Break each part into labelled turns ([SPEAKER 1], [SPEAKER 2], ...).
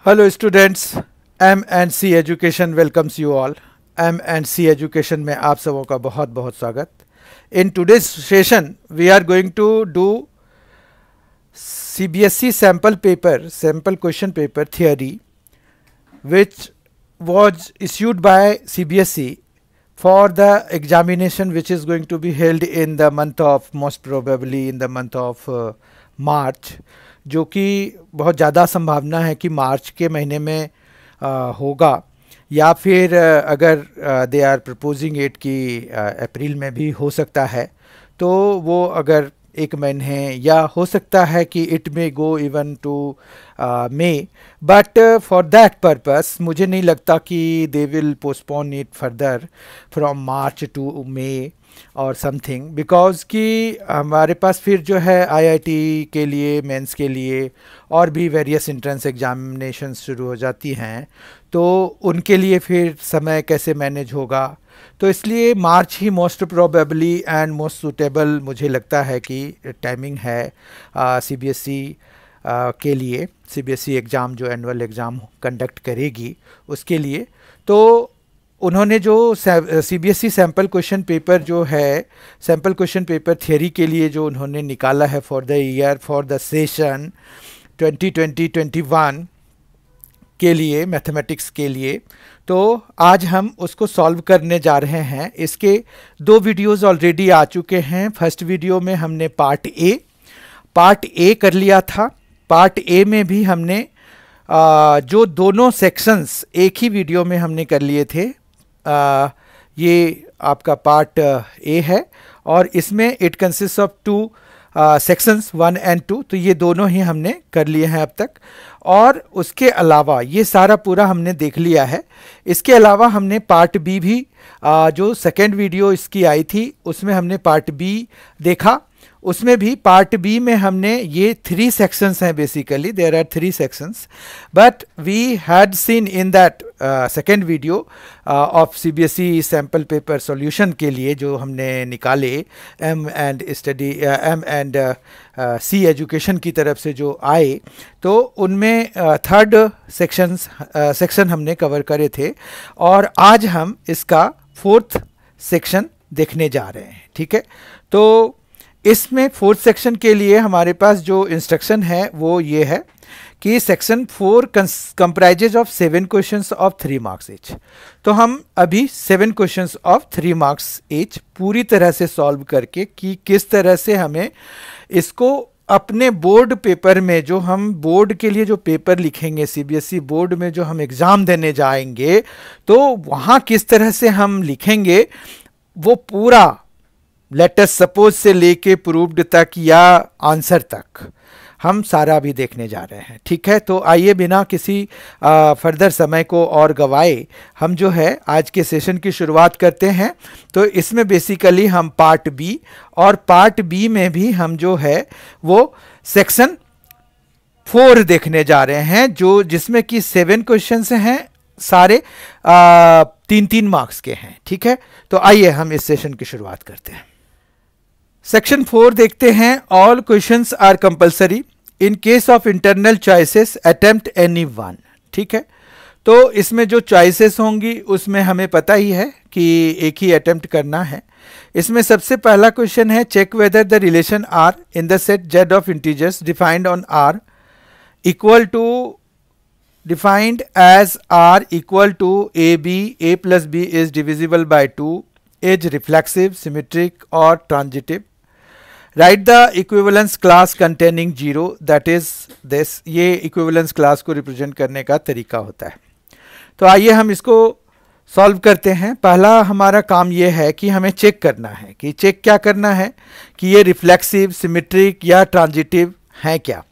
[SPEAKER 1] Hello students, M and C education welcomes you all. M and C education में आप सबों का बहुत बहुत स्वागत। In today's session we are going to do CBSE sample question paper theory which was issued by CBSE for the examination which is going to be held in the month of most probably in the month of March, जो कि बहुत ज़्यादा संभावना है कि मार्च के महीने में होगा, या फिर अगर दे आर प्रपोजिंग इट कि अप्रैल में भी हो सकता है, तो वो अगर एक महीने या हो सकता है कि it may go even to May, but for that purpose मुझे नहीं लगता कि they will postpone it further from March to May और समथिंग, बिकॉज कि हमारे पास फिर जो है आईआईटी के लिए, मेंस के लिए और भी वेरियस एंट्रेंस एग्जामिनेशन शुरू हो जाती हैं, तो उनके लिए फिर समय कैसे मैनेज होगा। तो इसलिए मार्च ही most probably and most suitable मुझे लगता है कि टाइमिंग है CBSE के लिए, CBSE एग्ज़ाम जो एनुअल एग्ज़ाम कंडक्ट करेगी उसके लिए। तो उन्होंने जो CBSE सैम्पल क्वेश्चन पेपर जो है, सैम्पल क्वेश्चन पेपर थियरी के लिए जो उन्होंने निकाला है for the year, for the session 2020-21 के लिए, मैथमेटिक्स के लिए, तो आज हम उसको सॉल्व करने जा रहे हैं। इसके दो वीडियोस ऑलरेडी आ चुके हैं। फर्स्ट वीडियो में हमने पार्ट ए कर लिया था। पार्ट ए में भी हमने जो दोनों सेक्शंस एक ही वीडियो में हमने कर लिए थे, ये आपका पार्ट ए है और इसमें it consist of two sections 1 and 2, तो ये दोनों ही हमने कर लिए हैं अब तक। और उसके अलावा ये सारा पूरा हमने देख लिया है। इसके अलावा हमने पार्ट बी भी, जो सेकेंड वीडियो इसकी आई थी उसमें हमने पार्ट बी देखा। उसमें भी पार्ट बी में हमने ये 3 सेक्शंस हैं, basically there are 3 sections, but we had seen in that second video of CBSE sample paper solution के लिए जो हमने निकाले एम एंड सी एजुकेशन की तरफ से जो आए, तो उनमें थर्ड सेक्शन हमने कवर करे थे और आज हम इसका फोर्थ सेक्शन देखने जा रहे हैं। ठीक है, तो इसमें फोर्थ सेक्शन के लिए हमारे पास जो इंस्ट्रक्शन है वो ये है कि section 4 comprises of 7 questions of 3 marks each. तो हम अभी 7 क्वेश्चंस ऑफ 3 मार्क्स ईच पूरी तरह से सॉल्व करके कि किस तरह से हमें इसको अपने बोर्ड पेपर में, जो हम बोर्ड के लिए जो पेपर लिखेंगे, CBSE बोर्ड में जो हम एग्ज़ाम देने जाएंगे, तो वहाँ किस तरह से हम लिखेंगे वो पूरा लेटस सपोज से लेके प्रूव्ड तक या आंसर तक हम सारा भी देखने जा रहे हैं। ठीक है, तो आइए बिना किसी फर्दर समय को और गवाए हम जो है आज के सेशन की शुरुआत करते हैं। तो इसमें बेसिकली हम पार्ट बी, और पार्ट बी में भी हम जो है वो सेक्शन 4 देखने जा रहे हैं, जो जिसमें कि 7 क्वेश्चंस हैं, सारे 3-3 मार्क्स के हैं। ठीक है, तो आइए हम इस सेशन की शुरुआत करते हैं। सेक्शन 4 देखते हैं। All questions are compulsory in case of internal choices attempt any one. ठीक है, तो इसमें जो चॉइसेस होंगी उसमें हमें पता ही है कि एक ही अटेम्प्ट करना है। इसमें सबसे पहला क्वेश्चन है, check whether the relation R in the set Z of integers defined on R equal to, defined as R equal to a plus b is divisible by 2, is reflexive, symmetric or transitive. Write the equivalence class containing 0, that is this। ये equivalence class को represent करने का तरीका होता है। तो आइए हम इसको सॉल्व करते हैं। पहला हमारा काम ये है कि हमें चेक करना है कि चेक क्या करना है कि ये रिफ्लेक्सिव, सिमेट्रिक या ट्रांजिटिव हैं क्या।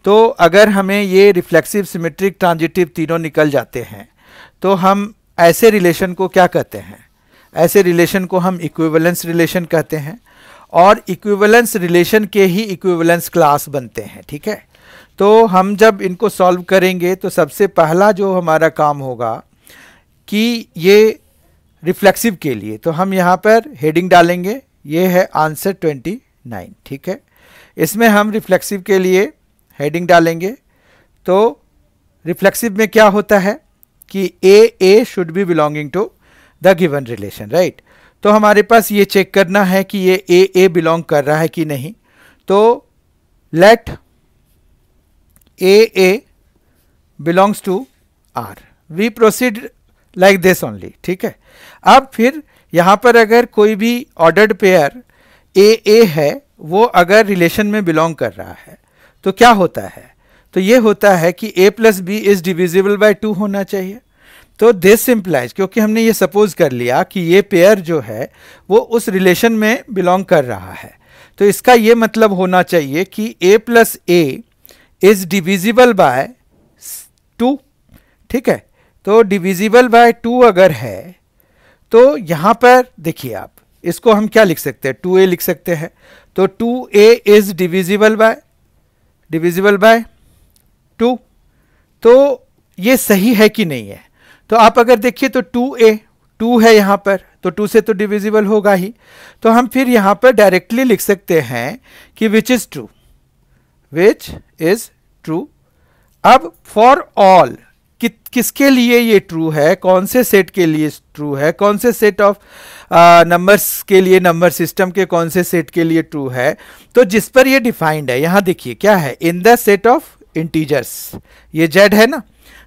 [SPEAKER 1] तो अगर हमें ये रिफ्लेक्सिव, सिमेट्रिक, ट्रांजिटिव तीनों निकल जाते हैं तो हम ऐसे रिलेशन को क्या कहते हैं, ऐसे रिलेशन को हम इक्विवेलेंस रिलेशन कहते हैं, और इक्विवेलेंस रिलेशन के ही इक्विवेलेंस क्लास बनते हैं। ठीक है, तो हम जब इनको सॉल्व करेंगे तो सबसे पहला जो हमारा काम होगा कि ये रिफ्लेक्सिव के लिए, तो हम यहाँ पर हेडिंग डालेंगे, ये है आंसर 29। ठीक है, इसमें हम रिफ्लेक्सिव के लिए हेडिंग डालेंगे, तो रिफ्लेक्सिव में क्या होता है कि A should be belonging to the given relation, right. तो हमारे पास ये चेक करना है कि ये ए बिलोंग कर रहा है कि नहीं। तो let A belongs to R, we proceed like this only, ठीक है। अब फिर यहां पर अगर कोई भी ऑर्डर्ड पेयर ए है, वो अगर रिलेशन में बिलोंग कर रहा है तो क्या होता है, तो ये होता है कि a plus B is divisible by 2 होना चाहिए। तो दिस इम्प्लाइज, क्योंकि हमने ये सपोज कर लिया कि ये पेयर जो है वो उस रिलेशन में बिलोंग कर रहा है, तो इसका ये मतलब होना चाहिए कि a plus A is divisible by 2, ठीक है। तो डिविजिबल बाय 2 अगर है तो यहां पर देखिए आप इसको हम क्या लिख सकते हैं, 2a लिख सकते हैं। तो 2a इज डिविजिबल बाय 2। तो ये सही है कि नहीं है, तो आप अगर देखिए तो 2 है यहां पर, तो 2 से तो डिविजिबल होगा ही। तो हम फिर यहां पर डायरेक्टली लिख सकते हैं कि विच इज ट्रू। अब फॉर ऑल, किसके लिए ये ट्रू है, कौन से सेट के लिए ट्रू है, कौन से सेट ऑफ नंबर्स के लिए, नंबर सिस्टम के कौन से सेट के लिए ट्रू है, तो जिस पर ये डिफाइंड है, यहां देखिए क्या है, in the set of integers, ये z है ना।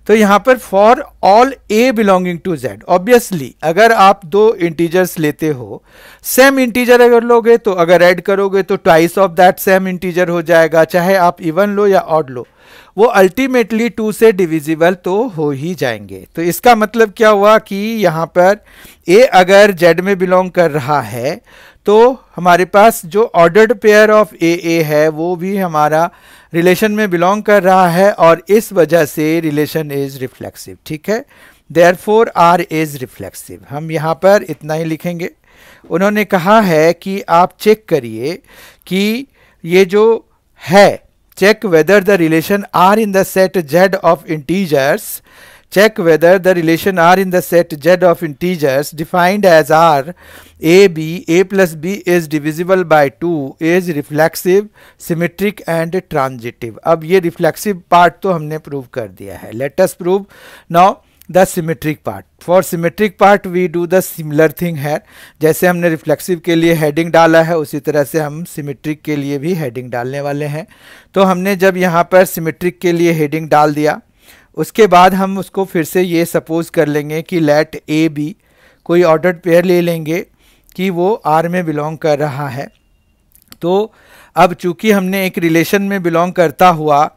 [SPEAKER 1] तो यहां पर for all a belonging to z, obviously अगर आप दो इंटीजर्स लेते हो, सेम इंटीजर अगर लोगे तो अगर ऐड करोगे तो twice of that same integer हो जाएगा, चाहे आप इवन लो या ऑड लो, वो अल्टीमेटली 2 से डिविजिबल तो हो ही जाएंगे। तो इसका मतलब क्या हुआ कि यहां पर a अगर z में बिलोंग कर रहा है तो हमारे पास जो ऑर्डर्ड पेयर ऑफ ए है वो भी हमारा रिलेशन में बिलोंग कर रहा है, और इस वजह से रिलेशन इज रिफ्लेक्सिव, ठीक है। देयरफॉर आर इज रिफ्लेक्सिव, हम यहाँ पर इतना ही लिखेंगे। उन्होंने कहा है कि आप चेक करिए कि ये जो है, check whether the relation R in the set Z of integers, check whether the relation R in the set Z of integers defined as R, A plus B is divisible by 2 is reflexive, symmetric and transitive। अब ये reflexive part तो हमने prove कर दिया है। Let us prove now the symmetric part. For symmetric part we do the similar thing here, जैसे हमने reflexive के लिए हेडिंग डाला है उसी तरह से हम सिमेट्रिक के लिए भी हेडिंग डालने वाले हैं। तो हमने जब यहाँ पर सिमेट्रिक के लिए हेडिंग डाल दिया, उसके बाद हम उसको फिर से ये सपोज कर लेंगे कि लेट ए बी, कोई ऑर्डर्ड पेयर ले लेंगे कि वो आर में बिलोंग कर रहा है। तो अब चूंकि हमने एक रिलेशन में बिलोंग करता हुआ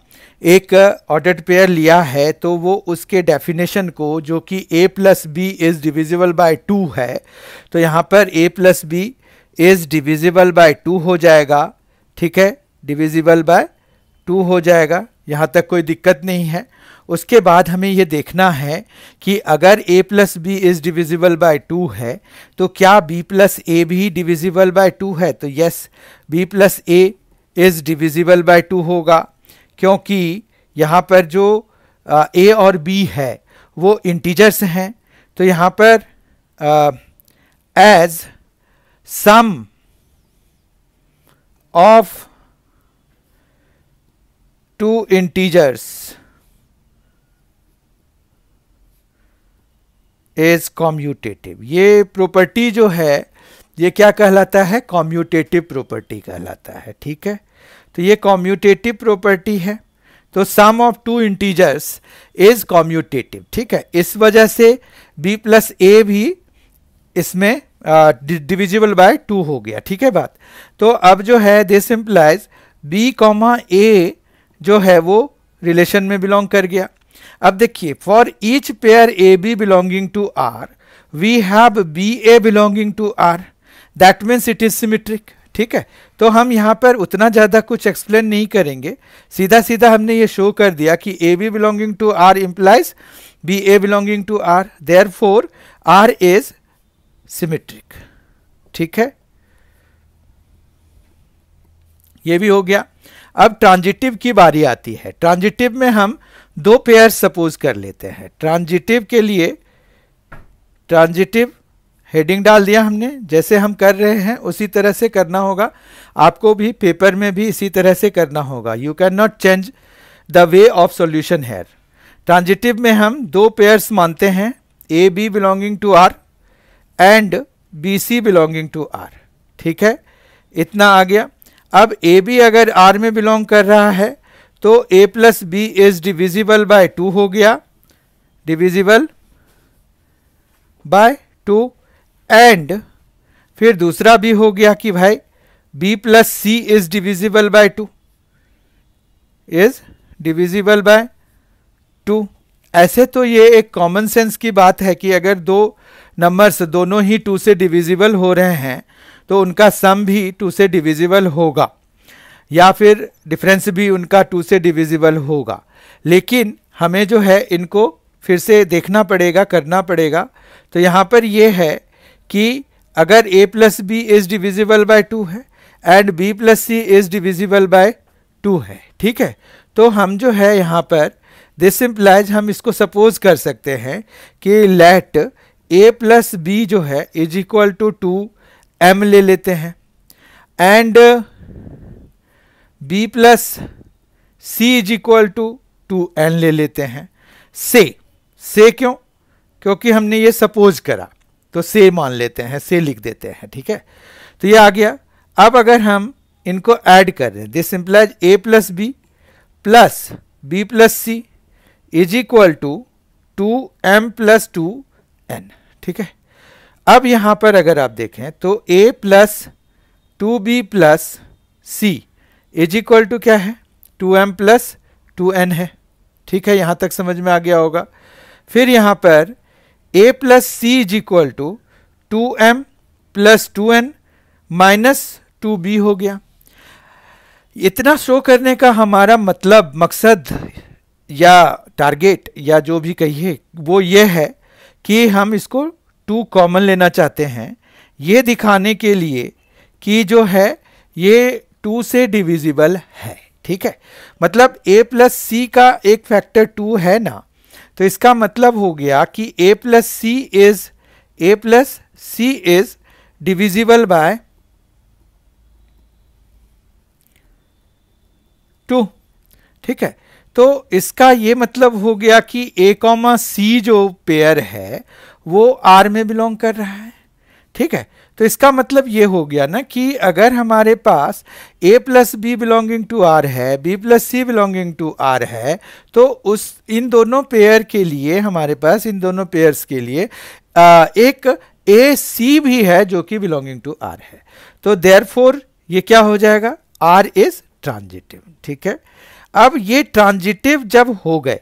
[SPEAKER 1] एक ऑर्डर्ड पेयर लिया है, तो वो उसके डेफिनेशन को, जो कि a plus B is divisible by 2 है, तो यहाँ पर a plus B is divisible by 2 हो जाएगा, ठीक है, डिविजिबल बाय 2 हो जाएगा, यहाँ तक कोई दिक्कत नहीं है। उसके बाद हमें ये देखना है कि अगर a plus B is divisible by 2 है तो क्या b प्लस ए भी डिविजिबल बाय 2 है। तो yes, b plus A is divisible by 2 होगा, क्योंकि यहाँ पर जो a और b है वो इंटीजर्स हैं। तो यहाँ पर as sum of two integers is commutative, ये प्रॉपर्टी जो है ये क्या कहलाता है, कॉम्यूटेटिव प्रॉपर्टी कहलाता है, ठीक है। तो ये कॉम्यूटेटिव प्रॉपर्टी है, तो sum of two integers is commutative, ठीक है। इस वजह से b प्लस ए भी इसमें डिविजिबल बाय 2 हो गया, ठीक है बात। तो अब जो है दिस इम्प्लाइज b कॉमा ए जो है वो रिलेशन में बिलोंग कर गया। अब देखिए, for each pair A B belonging to R we have B A belonging to R, that means it is symmetric, ठीक है। तो हम यहाँ पर उतना ज़्यादा कुछ एक्सप्लेन नहीं करेंगे, सीधा सीधा हमने ये शो कर दिया कि A B belonging to R implies B A belonging to R, therefore R is symmetric, ठीक है, ये भी हो गया। अब ट्रांजिटिव की बारी आती है। ट्रांजिटिव में हम दो पेयर सपोज कर लेते हैं। ट्रांजिटिव के लिए ट्रांजिटिव हेडिंग डाल दिया हमने, जैसे हम कर रहे हैं उसी तरह से करना होगा, आपको भी पेपर में भी इसी तरह से करना होगा। You can not change the way of solution here. Transitive में हम दो पेयर्स मानते हैं, A B belonging to R and B C belonging to R. ठीक है, इतना आ गया। अब ए बी अगर आर में बिलोंग कर रहा है तो A plus B is divisible by 2 हो गया, डिविजिबल बाय 2। एंड फिर दूसरा भी हो गया कि भाई b plus C is divisible by 2, is divisible by 2। ऐसे तो ये एक कॉमन सेंस की बात है कि अगर दो नंबर्स दोनों ही 2 से डिविजिबल हो रहे हैं तो उनका सम भी 2 से डिविजिबल होगा, या फिर डिफरेंस भी उनका 2 से डिविजिबल होगा। लेकिन हमें जो है इनको फिर से देखना पड़ेगा, करना पड़ेगा। तो यहाँ पर ये है कि अगर a plus B is divisible by 2 है and b plus C is divisible by 2 है। ठीक है, तो हम जो है यहाँ पर दिस इम्प्लाइज हम इसको सपोज कर सकते हैं कि लेट a प्लस बी जो है इज इक्वल टू 2m ले लेते हैं and b plus C is equal to 2n ले लेते हैं। से क्यों? क्योंकि हमने ये सपोज करा तो से मान लेते हैं, से लिख देते हैं। ठीक है, तो ये आ गया। अब अगर हम इनको ऐड कर दें, this implies a plus B plus b plus C is equal to 2m plus 2n। ठीक है, अब यहां पर अगर आप देखें तो a plus 2b plus C is equal to क्या है, 2m प्लस 2n है। ठीक है, यहां तक समझ में आ गया होगा। फिर यहां पर a plus C is equal to 2m plus 2n minus 2b हो गया। इतना शो करने का हमारा मतलब, मकसद या टारगेट या जो भी कहिए वो ये है कि हम इसको 2 कॉमन लेना चाहते हैं, ये दिखाने के लिए कि जो है ये 2 से डिविजिबल है। ठीक है, मतलब a प्लस सी का एक फैक्टर 2 है ना, तो इसका मतलब हो गया कि a plus C is divisible by 2। ठीक है, तो इसका ये मतलब हो गया कि a कॉमा सी जो पेयर है वो R में बिलोंग कर रहा है। ठीक है, तो इसका मतलब ये हो गया ना कि अगर हमारे पास a plus B belonging to R है, b plus C belonging to R है, तो उस इन दोनों पेयर के लिए हमारे पास इन दोनों पेयर्स के लिए एक a c भी है जो कि बिलोंगिंग टू आर है। तो देयरफॉर ये क्या हो जाएगा, r इज ट्रांजिटिव। ठीक है, अब ये ट्रांजिटिव जब हो गए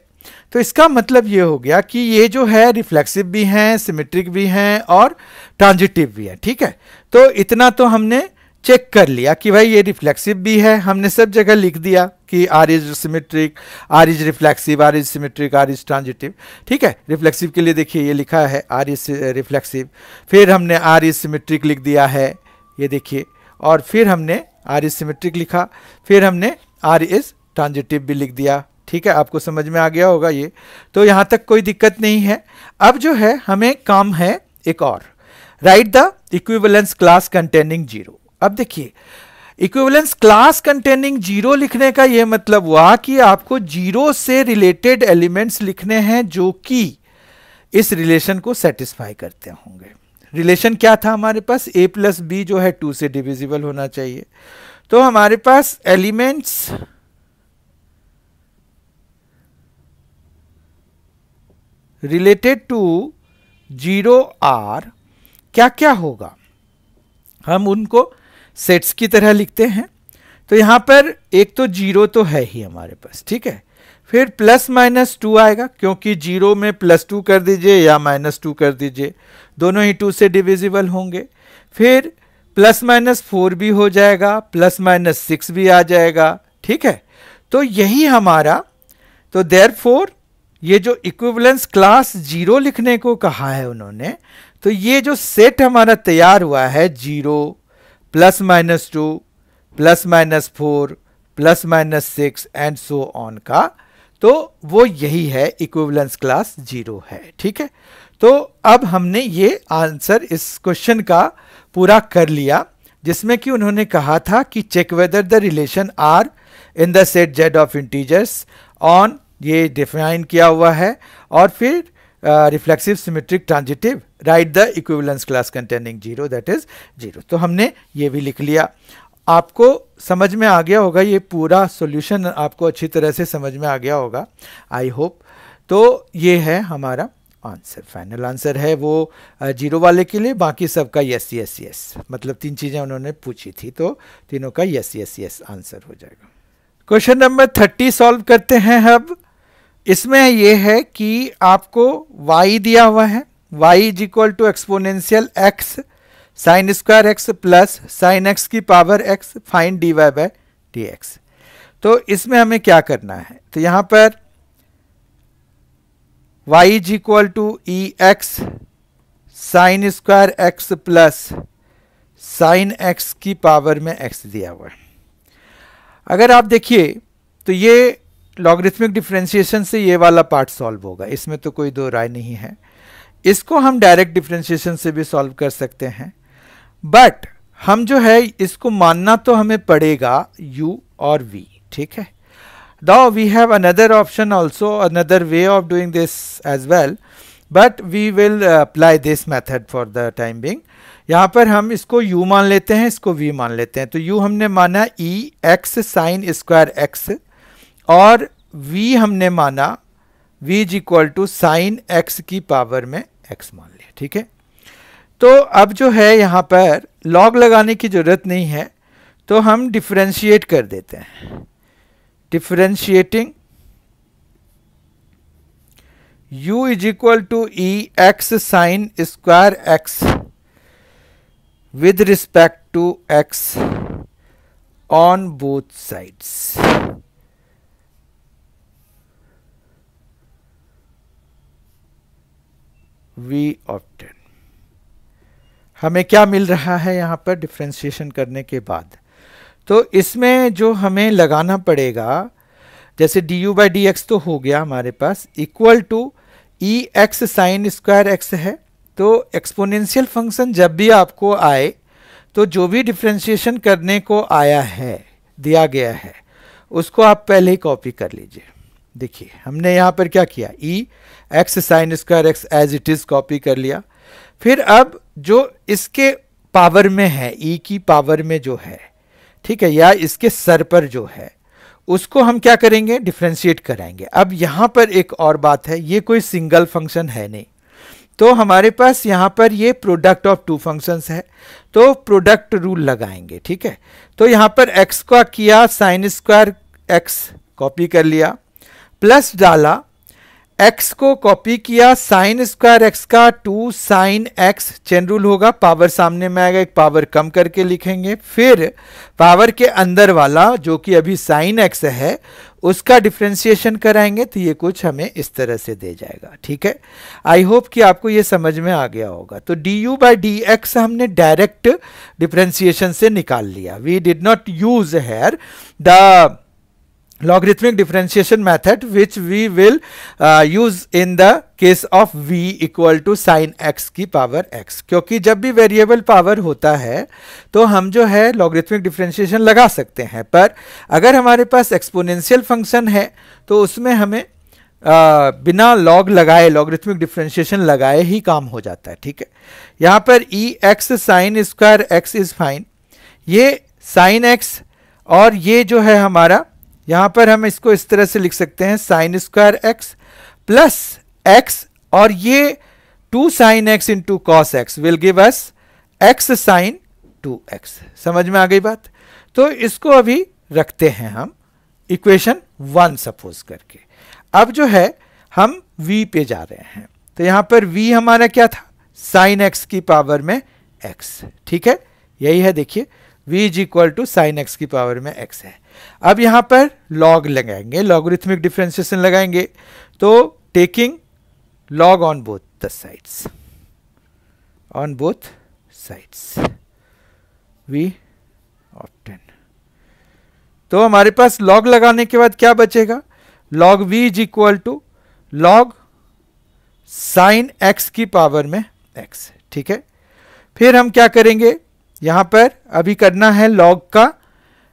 [SPEAKER 1] तो इसका मतलब ये हो गया कि ये जो है रिफ्लेक्सिव भी हैं, सिमेट्रिक भी हैं और ट्रांजिटिव भी है। ठीक है, तो इतना तो हमने चेक कर लिया कि भाई ये रिफ्लेक्सिव भी है, हमने सब जगह लिख दिया कि R is symmetric, R is reflexive, R is symmetric, R is transitive. ठीक है, रिफ्लेक्सिव के लिए देखिए ये लिखा है आर इज रिफ्लेक्सिव, फिर हमने आर इज सिमेट्रिक लिख दिया है, ये देखिए, और फिर हमने आर इज सिमेट्रिक लिखा, फिर हमने आर इज ट्रांजिटिव भी लिख दिया। ठीक है, आपको समझ में आ गया होगा ये, तो यहां तक कोई दिक्कत नहीं है। अब जो है हमें काम है एक और, right the equivalence class containing 0। अब देखिए इक्विवेलेंस क्लास कंटेनिंग 0 लिखने का यह मतलब हुआ कि आपको 0 से रिलेटेड एलिमेंट्स लिखने हैं जो कि इस रिलेशन को सेटिस्फाई करते होंगे। रिलेशन क्या था हमारे पास, a प्लस बी जो है 2 से डिविजिबल होना चाहिए। तो हमारे पास एलिमेंट्स रिलेटेड टू 0R क्या क्या होगा, हम उनको सेट्स की तरह लिखते हैं। तो यहां पर एक तो 0 तो है ही हमारे पास। ठीक है, फिर प्लस माइनस 2 आएगा, क्योंकि 0 में प्लस 2 कर दीजिए या माइनस 2 कर दीजिए, दोनों ही 2 से डिविजिबल होंगे। फिर प्लस माइनस 4 भी हो जाएगा, प्लस माइनस 6 भी आ जाएगा। ठीक है, तो यही हमारा, तो देयरफॉर ये जो इक्विवेलेंस क्लास 0 लिखने को कहा है उन्होंने, तो ये जो सेट हमारा तैयार हुआ है 0 plus minus 2 plus minus 4 plus minus 6 and so on का, तो वो यही है इक्विवेलेंस क्लास 0 है। ठीक है, तो अब हमने ये आंसर इस क्वेश्चन का पूरा कर लिया, जिसमें कि उन्होंने कहा था कि check whether the relation R in the set z of integers on ये डिफाइन किया हुआ है। और फिर reflexive symmetric transitive, write the equivalence class containing 0, that is 0। तो हमने ये भी लिख लिया। आपको समझ में आ गया होगा, ये पूरा सॉल्यूशन आपको अच्छी तरह से समझ में आ गया होगा, आई होप। तो ये है हमारा आंसर, फाइनल आंसर है वो 0 वाले के लिए, बाकी सबका यस यस यस, मतलब 3 चीज़ें उन्होंने पूछी थी तो तीनों का यस यस यस आंसर हो जाएगा। क्वेश्चन नंबर 30 सॉल्व करते हैं अब। इसमें ये है कि आपको y दिया हुआ है, y is equal to exponential x sine square x plus sine x की power x, find dy by dx। तो इसमें हमें क्या करना है, तो यहां पर y is equal to E x sine square x plus sine x की पावर में x दिया हुआ है। अगर आप देखिए तो ये लॉगरिथमिक डिफरेंशिएशन से ये वाला पार्ट सॉल्व होगा, इसमें तो कोई दो राय नहीं है। इसको हम डायरेक्ट डिफरेंशिएशन से भी सॉल्व कर सकते हैं, बट हम जो है इसको मानना तो हमें पड़ेगा u और v, ठीक है। Now we have another option also, another way of doing this as well, but we will apply this method for the time being। यहाँ पर हम इसको u मान लेते हैं, इसको v मान लेते हैं। तो u हमने माना e x sine square x और v हमने माना v is equal to sine x की पावर में x मान लिया, ठीक है। तो अब जो है यहाँ पर log लगाने की जरूरत नहीं है, तो हम डिफरेंशिएट कर देते हैं। Differentiating u is equal to E x sine square X with respect to x on both sides। we obtain, हमें क्या मिल रहा है यहाँ पर डिफरेंशिएशन करने के बाद, तो इसमें जो हमें लगाना पड़ेगा, जैसे du बाई डी एक्स तो हो गया हमारे पास, equal to E x sine square x है। तो एक्सपोनेंशियल फंक्शन जब भी आपको आए तो जो भी डिफरेंशिएशन करने को आया है, दिया गया है, उसको आप पहले ही कॉपी कर लीजिए। देखिए हमने यहाँ पर क्या किया, e x sine square x as it is copy कर लिया। फिर अब जो इसके पावर में है, ई की पावर में जो है, ठीक है, या इसके सर पर जो है, उसको हम क्या करेंगे, डिफरेंशिएट कराएंगे। अब यहाँ पर एक और बात है, ये कोई सिंगल फंक्शन है नहीं, तो हमारे पास यहाँ पर ये प्रोडक्ट ऑफ टू फंक्शंस है, तो प्रोडक्ट रूल लगाएंगे, ठीक है। तो यहाँ पर x का किया साइन स्क्वायर x कॉपी कर लिया, प्लस डाला, x को कॉपी किया साइन स्क्वायर x का 2 साइन x, चेन रूल होगा, पावर सामने में आएगा, एक पावर कम करके लिखेंगे, फिर पावर के अंदर वाला जो कि अभी साइन x है उसका डिफरेंशिएशन कराएंगे, तो ये कुछ हमें इस तरह से दे जाएगा, ठीक है। आई होप कि आपको ये समझ में आ गया होगा। तो du बाई डी एक्स हमने डायरेक्ट डिफरेंशिएशन से निकाल लिया, we did not use here the logarithmic differentiation method which we will use in the case of v equal to sin x की पावर x, क्योंकि जब भी वेरिएबल पावर होता है तो हम जो है logarithmic differentiation लगा सकते हैं, पर अगर हमारे पास एक्सपोनेंशियल फंक्शन है तो उसमें हमें बिना log लगाए logarithmic differentiation लगाए ही काम हो जाता है, ठीक है। यहाँ पर e x sin square x is fine, ये sin x और ये जो है हमारा, यहां पर हम इसको इस तरह से लिख सकते हैं, sine square x plus X, और ये 2 sine X into cos X will give us X sine 2x। समझ में आ गई बात। तो इसको अभी रखते हैं हम इक्वेशन 1 सपोज करके। अब जो है हम v पे जा रहे हैं, तो यहां पर v हमारा क्या था, साइन एक्स की पावर में x, ठीक है, यही है। देखिए v is equal to sine x की पावर में x है। अब यहां पर log लगाएंगे, लॉगरिथमिक डिफरेंशिएशन लगाएंगे, तो taking log on both the sides, on both sides we obtain. तो हमारे पास log लगाने के बाद क्या बचेगा, log v is equal to log sine x की पावर में x, ठीक है। फिर हम क्या करेंगे, यहां पर अभी करना है log का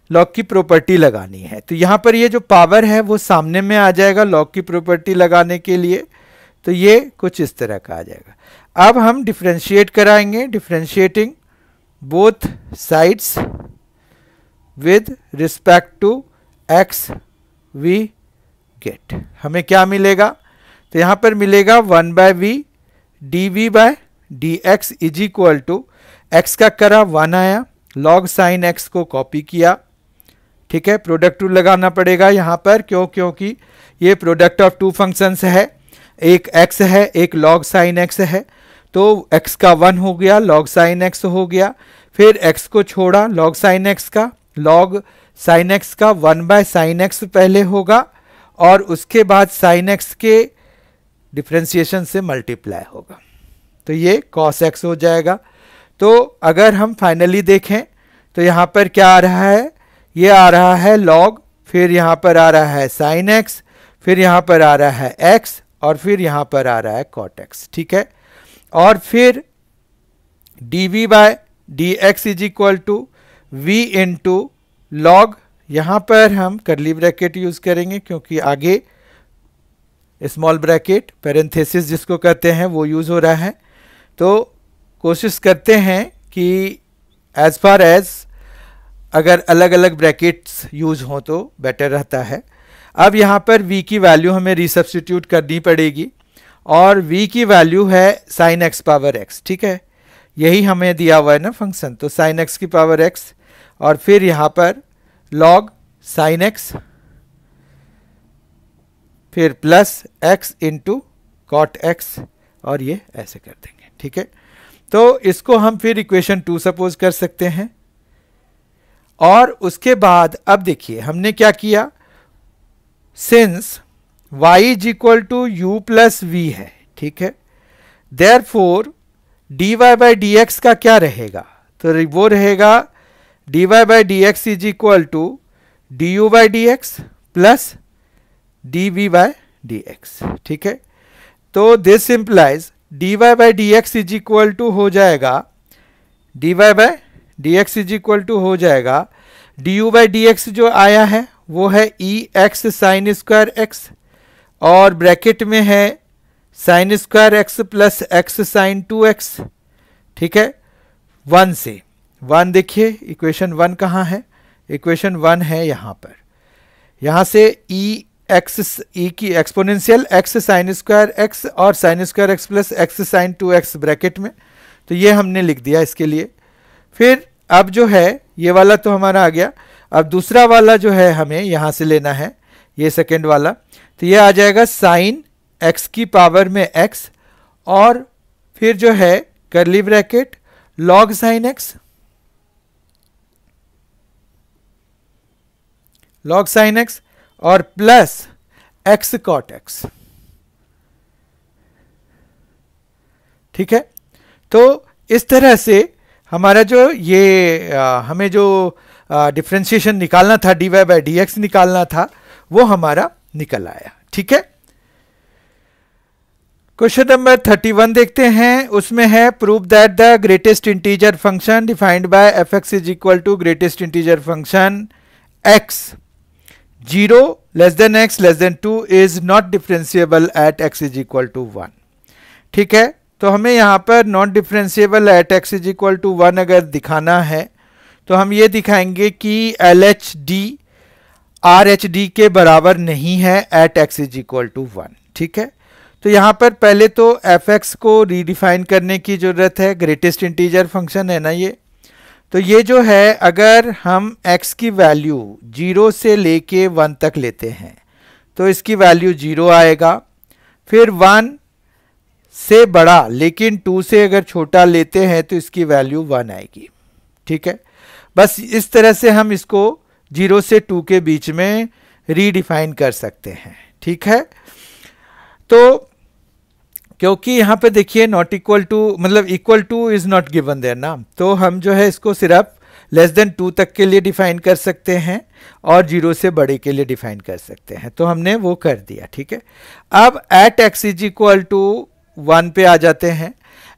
[SPEAKER 1] लॉग की प्रॉपर्टी लगानी है। तो यहाँ पर ये जो पावर है वो सामने में आ जाएगा लॉग की प्रॉपर्टी लगाने के लिए। तो ये कुछ इस तरह का आ जाएगा। अब हम डिफरेंशिएट कराएंगे, differentiating both sides with respect to x we get. हमें क्या मिलेगा? तो यहाँ पर मिलेगा 1/v dv/dx is equal to x का करा 1 आया, log साइन x को कॉपी किया, ठीक है। प्रोडक्ट रूल लगाना पड़ेगा यहाँ पर, क्योंकि ये प्रोडक्ट ऑफ टू फंक्शंस है, एक x है एक log साइन x है। तो x का 1 हो गया, log साइन x हो गया, फिर x को छोड़ा log साइन x का, log साइन x का 1/sin x पहले होगा और उसके बाद साइन x के डिफरेंशिएशन से मल्टीप्लाई होगा, तो ये cos x हो जाएगा। तो अगर हम फाइनली देखें तो यहाँ पर क्या आ रहा है? ये आ रहा है log, फिर यहाँ पर आ रहा है sin x, फिर यहाँ पर आ रहा है x और फिर यहाँ पर आ रहा है cot x, ठीक है। और फिर dv/dx is equal to v into log, यहाँ पर हम करली ब्रैकेट यूज करेंगे क्योंकि आगे स्मॉल ब्रैकेट पैरेंथेसिस जिसको कहते हैं वो यूज हो रहा है। तो कोशिश करते हैं कि एज फार एज अगर अलग अलग ब्रैकेट्स यूज हो तो बेटर रहता है। अब यहाँ पर v की वैल्यू हमें रिसब्स्टिट्यूट करनी पड़ेगी और v की वैल्यू है sin x पावर x, ठीक है। यही हमें दिया हुआ है ना फंक्शन, तो sin x की पावर x और फिर यहाँ पर log sin x फिर plus x into cot x और ये ऐसे कर देंगे, ठीक है। तो इसको हम फिर इक्वेशन 2 सपोज कर सकते हैं। और उसके बाद अब देखिए हमने क्या किया, since y is equal to u plus v है, ठीक है, देयरफॉर dy/dx का क्या रहेगा? तो वो रहेगा dy/dx is equal to du/dx plus dv/dx, ठीक है। तो this implies dy/dx is equal to हो जाएगा dy/dx इज इक्वल टू हो जाएगा du/dx जो आया है वो है ex sin स्क्वायर x और ब्रैकेट में है sin square x plus x sin 2x, ठीक है। 1 से 1 देखिए इक्वेशन 1 कहाँ है? इक्वेशन 1 है यहाँ पर, यहाँ से e की exponential x sine square x और sine square x plus x sine 2x bracket में, तो ये हमने लिख दिया इसके लिए। फिर अब जो है ये वाला तो हमारा आ गया, अब दूसरा वाला जो है हमें यहाँ से लेना है, ये सेकेंड वाला, तो ये आ जाएगा साइन x की पावर में x और फिर जो है करली bracket log sine x, log sine x और प्लस x cot x, ठीक है। तो इस तरह से हमारा जो ये हमें जो डिफरेंशिएशन निकालना था, dy/dx निकालना था, वो हमारा निकल आया, ठीक है। क्वेश्चन नंबर 31 देखते हैं, उसमें है prove that the greatest integer function defined by fx is equal to greatest integer function x 0 less than x less than 2 is not differentiable at x is equal to 1, ठीक है। तो हमें यहाँ पर not differentiable at x is equal to 1 अगर दिखाना है तो हम ये दिखाएंगे कि LHD RHD के बराबर नहीं है at x is equal to 1, ठीक है। तो यहाँ पर पहले तो fx को रीडिफाइन करने की जरूरत है, ग्रेटेस्ट इंटीजर फंक्शन है ना ये, तो ये जो है अगर हम x की वैल्यू 0 से लेके 1 तक लेते हैं तो इसकी वैल्यू 0 आएगा, फिर 1 से बड़ा लेकिन 2 से अगर छोटा लेते हैं तो इसकी वैल्यू 1 आएगी, ठीक है। बस इस तरह से हम इसको 0 से 2 के बीच में रीडिफाइन कर सकते हैं, ठीक है। तो क्योंकि यहाँ पे देखिए नॉट इक्वल टू मतलब equal to is not given there ना, तो हम जो है इसको सिर्फ लेस देन 2 तक के लिए डिफाइन कर सकते हैं और 0 से बड़े के लिए डिफाइन कर सकते हैं, तो हमने वो कर दिया, ठीक है। अब at x is equal to 1 पे आ जाते हैं।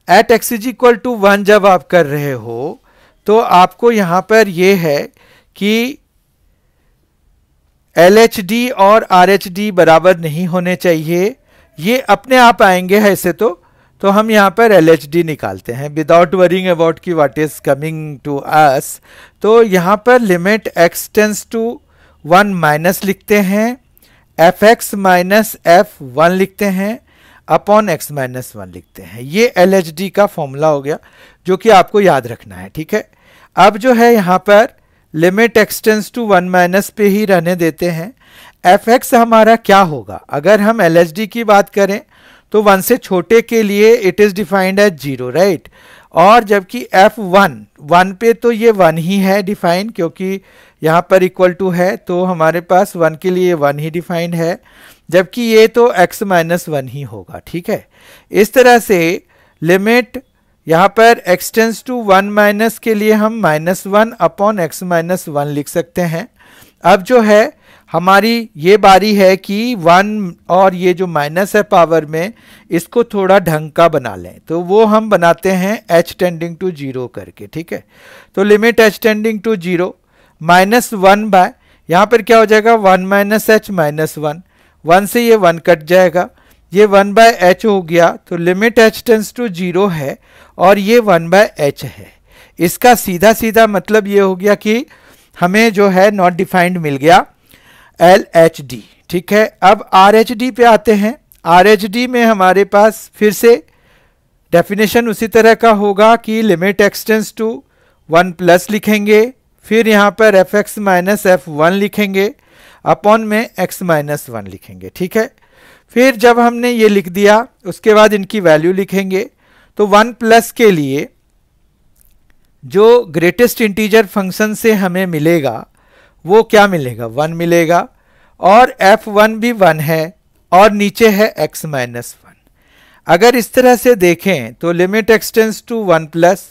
[SPEAKER 1] At x is equal to 1 जब आप कर रहे हो तो आपको यहाँ पर ये है कि LHD और RHD बराबर नहीं होने चाहिए, ये अपने आप आएंगे ऐसे तो हम यहाँ पर LHD निकालते हैं विदाउट वरिंग अबाउट की what is coming to us. तो यहाँ पर limit x tends to 1 minus लिखते हैं, fx माइनस f1 लिखते हैं, अपॉन x माइनस 1 लिखते हैं। ये LHD का फॉर्मूला हो गया जो कि आपको याद रखना है, ठीक है। अब जो है यहाँ पर limit x tends to 1 minus पे ही रहने देते हैं। fx हमारा क्या होगा, अगर हम LHD की बात करें तो 1 से छोटे के लिए it is defined as 0, right. और जबकि f1 1 पे तो ये 1 ही है डिफाइंड, क्योंकि यहाँ पर इक्वल टू है तो हमारे पास 1 के लिए 1 ही डिफाइंड है, जबकि ये तो x माइनस 1 ही होगा, ठीक है। इस तरह से लिमिट यहाँ पर x टेंस टू 1 माइनस के लिए हम -1 अपॉन x माइनस 1 लिख सकते हैं। अब जो है हमारी ये बारी है कि 1 और ये जो माइनस है पावर में, इसको थोड़ा ढंग का बना लें, तो वो हम बनाते हैं h टेंडिंग टू 0 करके, ठीक है। तो limit h tending to 0 -1 by, यहाँ पर क्या हो जाएगा 1 माइनस h माइनस 1, 1 से ये 1 कट जाएगा, ये 1 बाय h हो गया। तो लिमिट h टेंस टू 0 है और ये 1 बाय h है। इसका सीधा सीधा मतलब ये हो गया कि हमें जो है नॉट डिफाइंड मिल गया LHD, ठीक है। अब RHD पे आते हैं। RHD में हमारे पास फिर से डेफिनेशन उसी तरह का होगा कि limit x tends to 1 plus लिखेंगे, फिर यहाँ पर fx माइनस f1 लिखेंगे, अपॉन में x माइनस 1 लिखेंगे, ठीक है। फिर जब हमने ये लिख दिया उसके बाद इनकी वैल्यू लिखेंगे। तो 1 प्लस के लिए जो ग्रेटेस्ट इंटीजर फंक्शन से हमें मिलेगा वो क्या मिलेगा, 1 मिलेगा, और f1 भी 1 है और नीचे है x माइनस 1। अगर इस तरह से देखें तो limit x tends to 1 plus,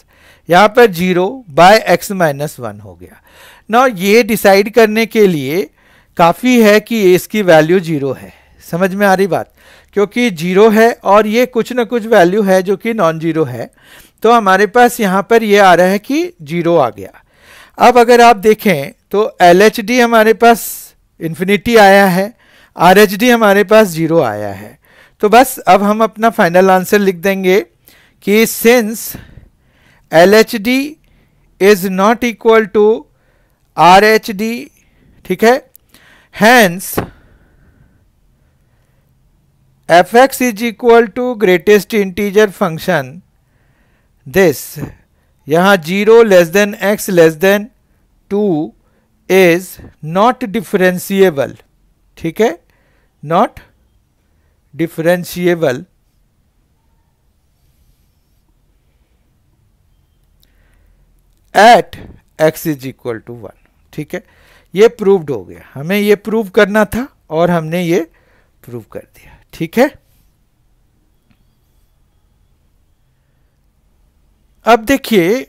[SPEAKER 1] यहाँ पर 0 बाय x माइनस 1 हो गया। ना ये डिसाइड करने के लिए काफ़ी है कि इसकी वैल्यू 0 है, समझ में आ रही बात, क्योंकि 0 है और ये कुछ ना कुछ वैल्यू है जो कि नॉन जीरो है, तो हमारे पास यहाँ पर ये आ रहा है कि 0 आ गया। अब अगर आप देखें तो LHD हमारे पास इन्फिनिटी आया है, RHD हमारे पास 0 आया है। तो बस अब हम अपना फाइनल आंसर लिख देंगे कि since LHD is not equal to RHD, ठीक है, hence fx is equal to greatest integer function this, यहाँ 0 less than x less than 2 is not differentiable, ठीक है, not differentiable at x is equal to 1, ठीक है। ये proved हो गया, हमें ये प्रूव करना था और हमने ये प्रूव कर दिया, ठीक है। अब देखिए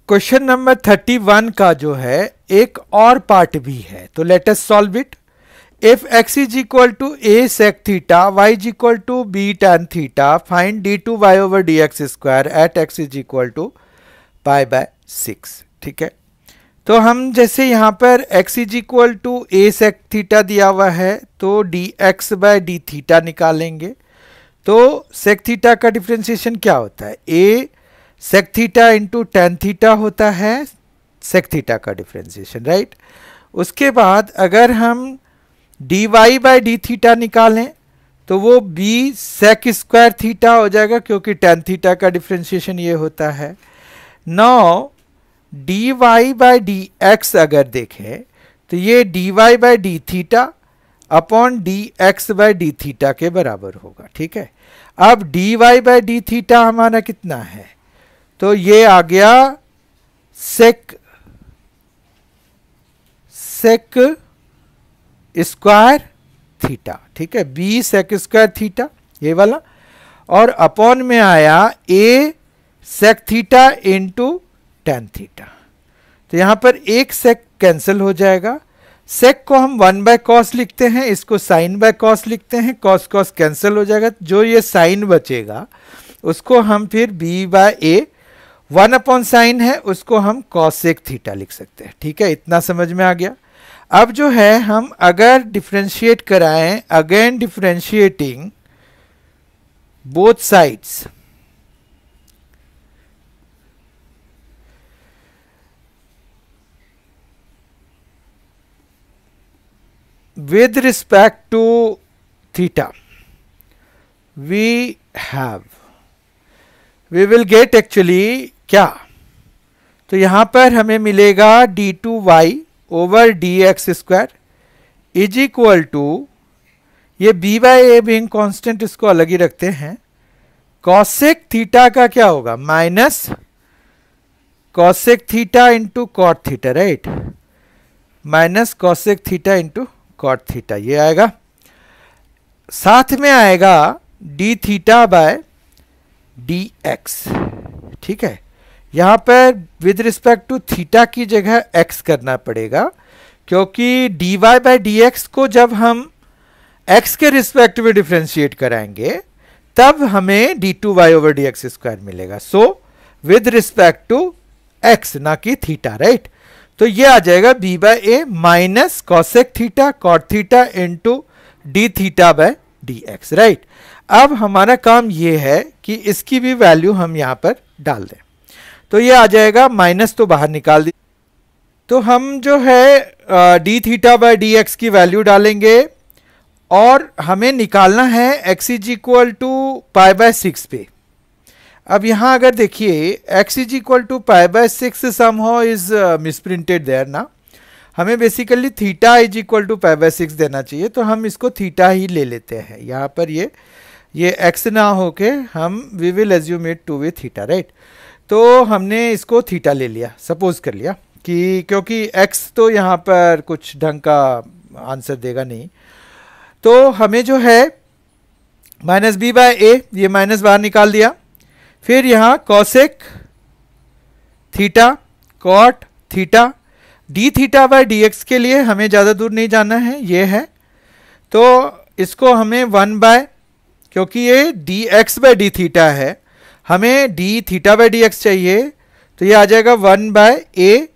[SPEAKER 1] क्वेश्चन नंबर 31 का जो है एक और पार्ट भी है, तो let us solve it. If x is equal to a sec theta, y is equal to b tan theta, find d2y over dx square at x is equal to pi by 6, ठीक है। तो हम जैसे यहाँ पर x is equal to a sec theta दिया हुआ है तो dx बाय d थीटा निकालेंगे। तो sec थीटा का डिफ्रेंसिएशन क्या होता है, a sec theta into tan theta होता है sec थीटा का डिफ्रेंसिएशन, राइट। उसके बाद अगर हम dy बाय डी थीटा निकालें तो वो b sec स्क्वायर थीटा हो जाएगा, क्योंकि tan थीटा का डिफ्रेंसिएशन ये होता है। नाउ dy बाय dx अगर देखें तो ये dy बाय d theta upon dx by d theta के बराबर होगा, ठीक है। अब dy बाय डी थीटा हमारा कितना है, तो ये आ गया sec स्क्वायर थीटा, ठीक है, b sec स्क्वायर थीटा ये वाला, और अपॉन में आया a sec theta into tan theta. तो यहाँ पर एक sec कैंसिल हो जाएगा, sec को हम 1 बाय कॉस लिखते हैं, इसको sin बाय कॉस लिखते हैं, कॉस कॉस कैंसिल हो जाएगा, जो ये sin बचेगा उसको हम फिर b by a 1 upon sine है उसको हम cos sec थीटा लिख सकते हैं, ठीक है। इतना समझ में आ गया। अब जो है हम अगर डिफ्रेंशिएट कराएं, again differentiating both sides, with respect to theta, we will get actually क्या, तो यहां पर हमें मिलेगा d2y over dx square is equal to, ये b by a being constant इसको अलग ही रखते हैं, कॉसेक थीटा का क्या होगा minus cosec theta into cot theta, right, minus cosec theta into cot theta, ये आएगा, साथ में आएगा d theta by d x, ठीक है। यहां पर विद रिस्पेक्ट टू थीटा की जगह एक्स करना पड़ेगा, क्योंकि d y by d x को जब हम एक्स के रिस्पेक्ट में डिफ्रेंशिएट कराएंगे तब हमें d two y over d x square मिलेगा, so with respect to x ना कि थीटा, राइट। तो ये आ जाएगा b by a minus cosec theta cot theta into d theta by d x, right. अब हमारा काम ये है कि इसकी भी वैल्यू हम यहां पर डाल दें, तो ये आ जाएगा, माइनस तो बाहर निकाल दी, तो हम जो है d theta by d x की वैल्यू डालेंगे और हमें निकालना है x is equal to pi by 6 पे। अब यहां अगर देखिए x is equal to pi by 6 somehow is misprinted there ना, हमें basically theta is equal to pi by 6 देना चाहिए, तो हम इसको थीटा ही ले लेते हैं यहाँ पर, ये x ना होके हम we will assume it to be theta, right. तो हमने इसको थीटा ले लिया, सपोज कर लिया कि क्योंकि x तो यहाँ पर कुछ ढंग का आंसर देगा नहीं, तो हमें जो है माइनस बी बाय ए, ये माइनस बाहर निकाल दिया, फिर यहाँ cosec theta cot theta d theta by d x के लिए हमें ज़्यादा दूर नहीं जाना है, ये है, तो इसको हमें 1 बाय, क्योंकि ये d x by d theta है, हमें d theta by d x चाहिए, तो ये आ जाएगा 1 by a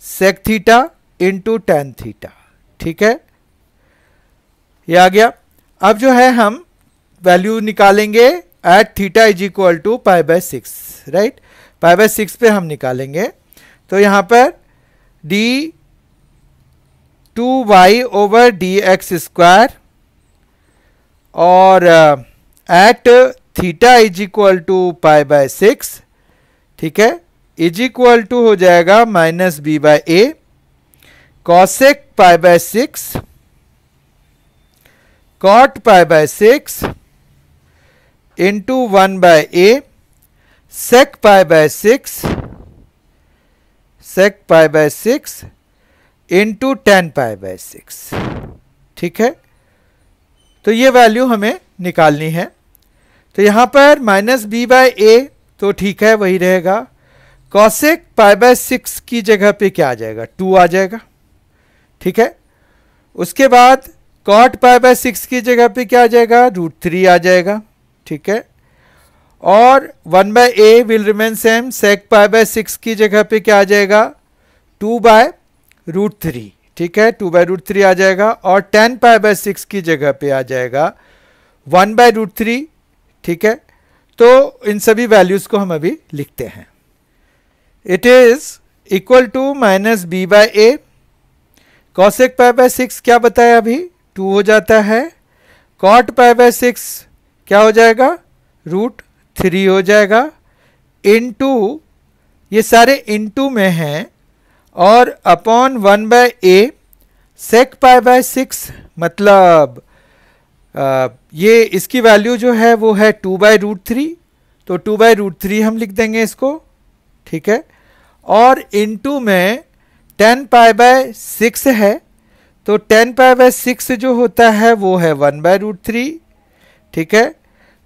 [SPEAKER 1] sec theta into tan theta, ठीक है, ये आ गया। अब जो है हम वैल्यू निकालेंगे at theta is equal to pi by 6, right, pi by 6 पे हम निकालेंगे, तो यहाँ पर d two y over d x square और at theta is equal to pi by 6, ठीक है, इज इक्वल टू हो जाएगा minus b by a cosec pi by 6 cot pi by 6 into 1 by a sec pi by 6 into 10 pi by 6, ठीक है। तो ये value हमें निकालनी है, तो यहां पर माइनस बी बाय ए तो ठीक है वही रहेगा, कॉसेक पाई बाय 6 की जगह पे क्या आ जाएगा 2 आ जाएगा, ठीक है। उसके बाद कॉट पाई बाय 6 की जगह पे क्या आ जाएगा √3 आ जाएगा, ठीक है, और 1 by a will remain same, sec pi by 6 की जगह पे क्या आ जाएगा 2 बाय √3, ठीक है, 2 बाय √3 आ जाएगा, और 10 पाई बाय 6 की जगह पे आ जाएगा 1 बाय √3, ठीक है। तो इन सभी वैल्यूज को हम अभी लिखते हैं, it is equal to minus b by a cosec pi by 6 क्या बताया अभी 2 हो जाता है, कॉट पाई बाय 6 क्या हो जाएगा √3 हो जाएगा, इनटू ये सारे इनटू में हैं, और upon 1 by a sec pi by 6 मतलब ये इसकी वैल्यू जो है वो है 2 बाय √3, तो 2 बाय √3 हम लिख देंगे इसको, ठीक है, और इनटू में 10 पाई बाय 6 है, तो 10 पाई बाय 6 जो होता है वो है 1 बाय √3, ठीक है।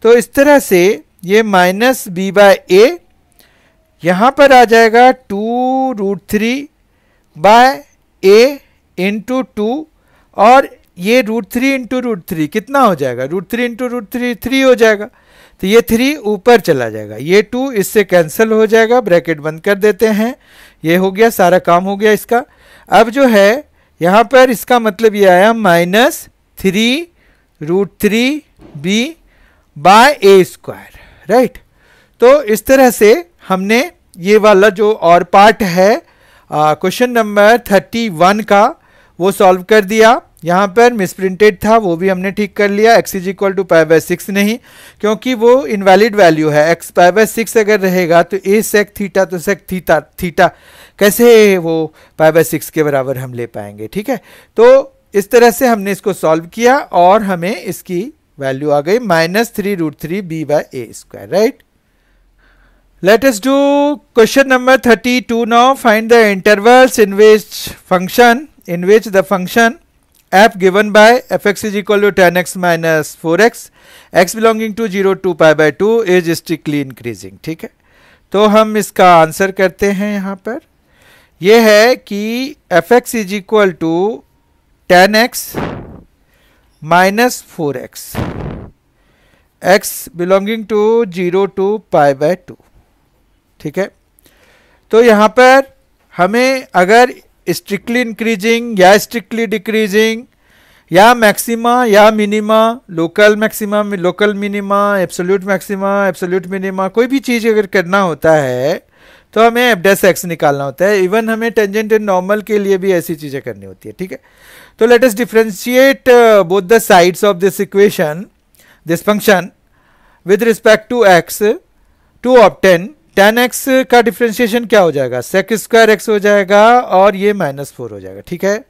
[SPEAKER 1] तो इस तरह से ये माइनस बी बाय ए यहाँ पर आ जाएगा 2√3 बाय ए इंटू 2, और ये √3 इंटू √3 कितना हो जाएगा √3 इंटू √3 3 हो जाएगा, तो ये 3 ऊपर चला जाएगा, ये 2 इससे कैंसिल हो जाएगा, ब्रैकेट बंद कर देते हैं, ये हो गया, सारा काम हो गया इसका। अब जो है यहाँ पर इसका मतलब ये आया -3√3b/a², राइट। तो इस तरह से हमने ये वाला जो और पार्ट है क्वेश्चन नंबर 31 का वो सॉल्व कर दिया। यहाँ पर मिसप्रिंटेड था, वो भी हमने ठीक कर लिया। x इज इक्वल टू π/6 नहीं, क्योंकि वो इनवैलिड वैल्यू है। x π/6 अगर रहेगा तो a sec थीटा, तो sec थीटा कैसे वो π/6 के बराबर हम ले पाएंगे, ठीक है। तो इस तरह से हमने इसको सॉल्व किया और हमें इसकी वैल्यू आ गई -3√3b/a², right. Let us do question number 32 now. Find the intervals in which the function f given by fx is equal to tan x minus 4x, x belonging to 0 to π/2 is strictly increasing, ठीक है। तो हम इसका answer करते हैं। यहाँ पर यह है कि fx is equal to tan x minus 4x, x belonging to 0 to π/2, ठीक है। तो यहाँ पर हमें अगर स्ट्रिक्टली इंक्रीजिंग या स्ट्रिक्टली डिक्रीजिंग या मैक्सिमा या minima, local maxima, local minima, absolute maxima, absolute minima, कोई भी चीज़ अगर करना होता है तो हमें f' निकालना होता है। इवन हमें टेंजेंट एंड नॉर्मल के लिए भी ऐसी चीज़ें करनी होती है, ठीक है। तो let us differentiate both the sides of this equation, this function with respect to x to obtain tan x का डिफ्रेंशिएशन क्या हो जाएगा, sec² x हो जाएगा और ये -4 हो जाएगा, ठीक है।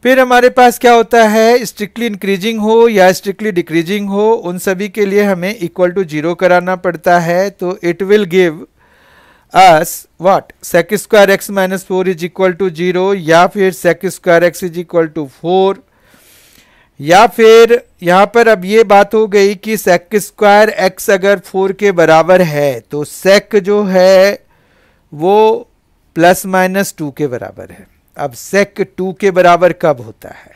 [SPEAKER 1] फिर हमारे पास क्या होता है, स्ट्रिक्टली इंक्रीजिंग हो या स्ट्रिक्टली डिक्रीजिंग हो, उन सभी के लिए हमें इक्वल टू 0 कराना पड़ता है। तो it will give us what, sec² x - 4 is equal to 0, या फिर sec² x is equal to 4, या फिर यहाँ पर अब ये बात हो गई कि sec² x अगर 4 के बराबर है तो sec जो है वो ±2 के बराबर है। अब sec 2 के बराबर कब होता है,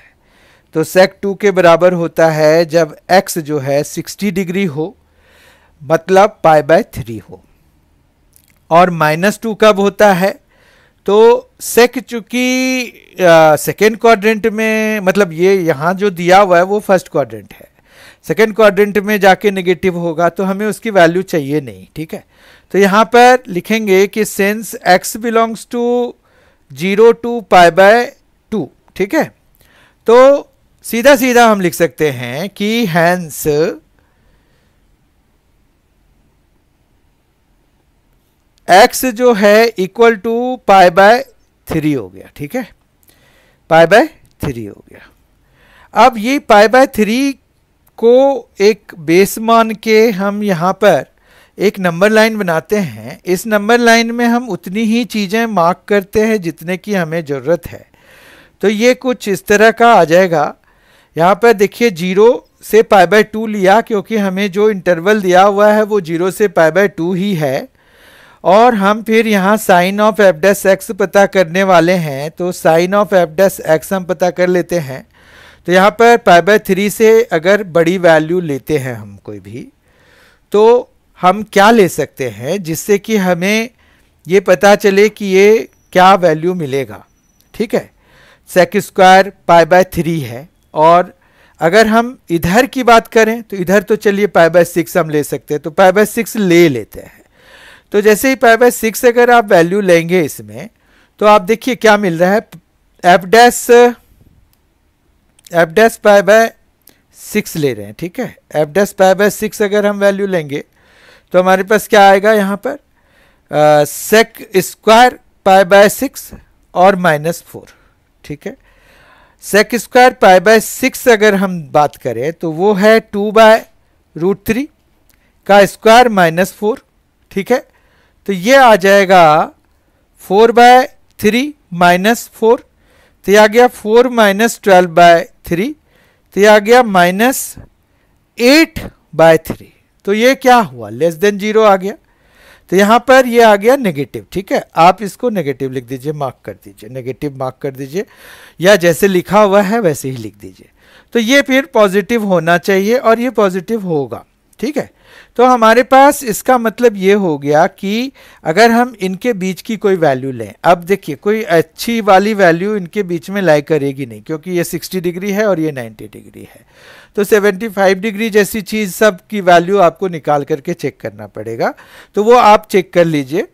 [SPEAKER 1] तो sec 2 के बराबर होता है जब x जो है 60 डिग्री हो, मतलब π/3 हो। और -2 कब होता है, तो sec चूंकि सेकेंड क्वाड्रेंट में, मतलब ये यहाँ जो दिया हुआ है वो फर्स्ट क्वाड्रेंट है, सेकेंड क्वाड्रेंट में जाके नेगेटिव होगा तो हमें उसकी वैल्यू चाहिए नहीं, ठीक है। तो यहाँ पर लिखेंगे कि since x belongs to 0 to π/2, ठीक है। तो सीधा सीधा हम लिख सकते हैं कि हैंस x जो है इक्वल टू π/3 हो गया, ठीक है, π/3 हो गया। अब ये π/3 को एक बेस मान के हम यहाँ पर एक नंबर लाइन बनाते हैं। इस नंबर लाइन में हम उतनी ही चीज़ें मार्क करते हैं जितने की हमें ज़रूरत है। तो ये कुछ इस तरह का आ जाएगा। यहाँ पर देखिए 0 से π/2 लिया, क्योंकि हमें जो इंटरवल दिया हुआ है वो 0 से π/2 ही है। और हम फिर यहाँ साइन ऑफ f' पता करने वाले हैं, तो साइन ऑफ f' हम पता कर लेते हैं। तो यहाँ पर π/3 से अगर बड़ी वैल्यू लेते हैं हम कोई भी, तो हम क्या ले सकते हैं जिससे कि हमें ये पता चले कि ये क्या वैल्यू मिलेगा, ठीक है। sec² π/3 है, और अगर हम इधर की बात करें तो इधर तो चलिए π/6 हम ले सकते हैं, तो π/6 ले लेते हैं। तो जैसे ही π/6 अगर आप वैल्यू लेंगे इसमें, तो आप देखिए क्या मिल रहा है, f' π/6 ले रहे हैं, ठीक है। f' π/6 अगर हम वैल्यू लेंगे तो हमारे पास क्या आएगा यहाँ पर, sec² π/6 और -4, ठीक है। sec² π/6 अगर हम बात करें तो वो है 2/√3 का स्क्वायर -4, ठीक है। तो ये आ जाएगा 4/3 -4, तो ये आ गया 4 - 12/3, तो ये आ गया -8/3। तो ये क्या हुआ, <0 आ गया। तो यहाँ पर ये आ गया नेगेटिव, ठीक है। आप इसको नेगेटिव लिख दीजिए, मार्क कर दीजिए, नेगेटिव मार्क कर दीजिए, या जैसे लिखा हुआ है वैसे ही लिख दीजिए। तो ये फिर पॉजिटिव होना चाहिए और ये पॉजिटिव होगा, ठीक है। तो हमारे पास इसका मतलब ये हो गया कि अगर हम इनके बीच की कोई वैल्यू लें, अब देखिए कोई अच्छी वाली वैल्यू इनके बीच में लाई करेगी नहीं, क्योंकि ये 60 डिग्री है और ये 90 डिग्री है। तो 75 डिग्री जैसी चीज़ सब की वैल्यू आपको निकाल करके चेक करना पड़ेगा, तो वो आप चेक कर लीजिए।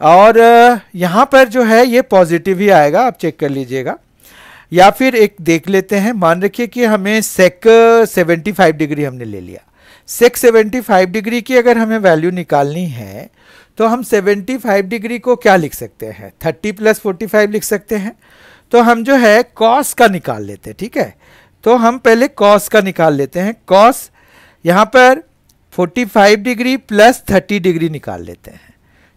[SPEAKER 1] और यहाँ पर जो है ये पॉजिटिव ही आएगा, आप चेक कर लीजिएगा। या फिर एक देख लेते हैं, मान रखिए कि हमें सेक 75 डिग्री हमने ले लिया। सेक 75 डिग्री की अगर हमें वैल्यू निकालनी है तो हम 75 डिग्री को क्या लिख सकते हैं, 30 + 45 लिख सकते हैं। तो हम जो है कॉस का निकाल लेते हैं, ठीक है। तो हम पहले कॉस का निकाल लेते हैं। कॉस यहाँ पर 45 डिग्री + 30 डिग्री निकाल लेते हैं।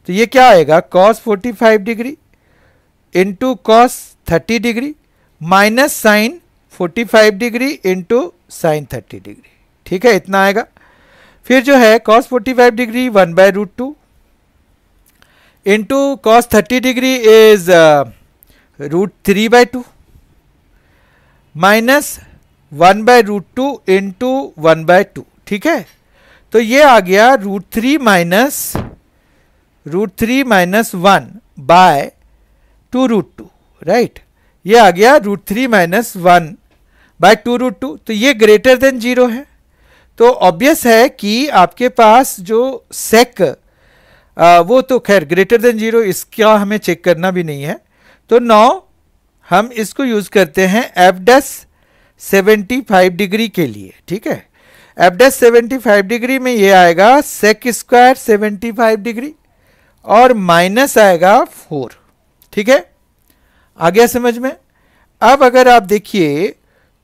[SPEAKER 1] तो ये क्या आएगा, cos 45 degree into cos 30 degree minus sine 45 degree into sine 30 degree, ठीक है, इतना आएगा। फिर जो है cos 45 degree 1/√2 into cos 30 degree is √3/2 minus 1/√2 into 1/2, ठीक है। तो ये आ गया √3 माइनस 1/2√2, राइट। ये आ गया √3 माइनस 1/2√2। तो ये ग्रेटर देन 0 है, तो ऑब्वियस है कि आपके पास जो सेक वो तो खैर ग्रेटर देन 0, इसका हमें चेक करना भी नहीं है। तो नाउ हम इसको यूज करते हैं f' 75 डिग्री के लिए, ठीक है। f' 75 डिग्री में ये आएगा सेक स्क्वायर 75 डिग्री और माइनस आएगा 4, ठीक है। आ गया समझ में। अब अगर आप देखिए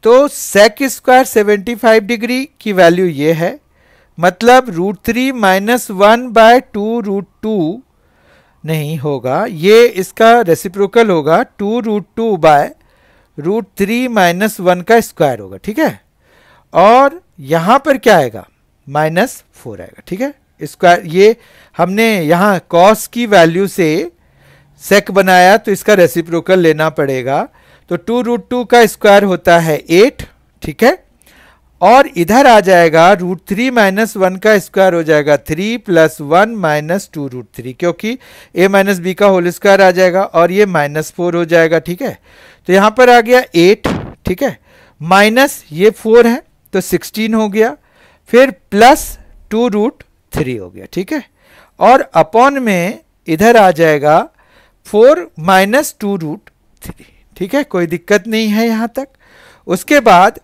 [SPEAKER 1] तो सेक स्क्वायर 75 डिग्री की वैल्यू ये है, मतलब √3 माइनस 1/2√2 नहीं होगा, ये इसका रेसिप्रोकल होगा 2√2/√3 माइनस 1 का स्क्वायर होगा, ठीक है। और यहां पर क्या आएगा, -4 आएगा, ठीक है। स्क्वायर ये हमने यहाँ कॉस की वैल्यू से सेक बनाया तो इसका रेसिप्रोकल लेना पड़ेगा। तो 2√2 का स्क्वायर होता है 8, ठीक है। और इधर आ जाएगा √3 माइनस 1 का स्क्वायर हो जाएगा 3 + 1 माइनस 2√3, क्योंकि a माइनस बी का होल स्क्वायर आ जाएगा और ये -4 हो जाएगा, ठीक है। तो यहाँ पर आ गया 8, ठीक है, माइनस ये 4 है तो 16 हो गया, फिर प्लस 2√3 हो गया, ठीक है। और अपॉन में इधर आ जाएगा 4 माइनस 2√3, ठीक है, कोई दिक्कत नहीं है यहाँ तक। उसके बाद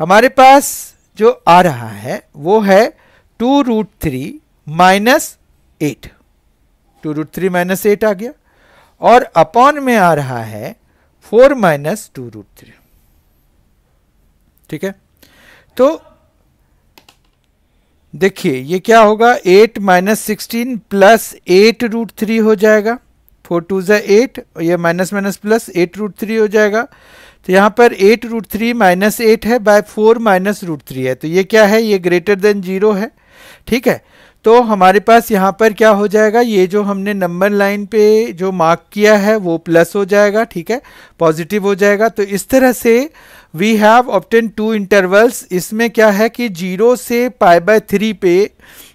[SPEAKER 1] हमारे पास जो आ रहा है वो है 2√3 माइनस 8, 2√3 माइनस 8 आ गया, और अपॉन में आ रहा है 4 माइनस 2√3, ठीक है। तो देखिए ये क्या होगा, 8 माइनस 16 प्लस 8√3 हो जाएगा, 4 2 = 8, ये माइनस माइनस प्लस 8√3 हो जाएगा। तो यहाँ पर 8√3 माइनस 8 है बाय 4 माइनस √3 है, तो ये क्या है, ये ग्रेटर देन 0 है, ठीक है। तो हमारे पास यहाँ पर क्या हो जाएगा, ये जो हमने नंबर लाइन पे जो मार्क किया है वो प्लस हो जाएगा, ठीक है, पॉजिटिव हो जाएगा। तो इस तरह से वी हैव ऑब्टेन 2 इंटरवल्स। इसमें क्या है कि 0 से π/3 पे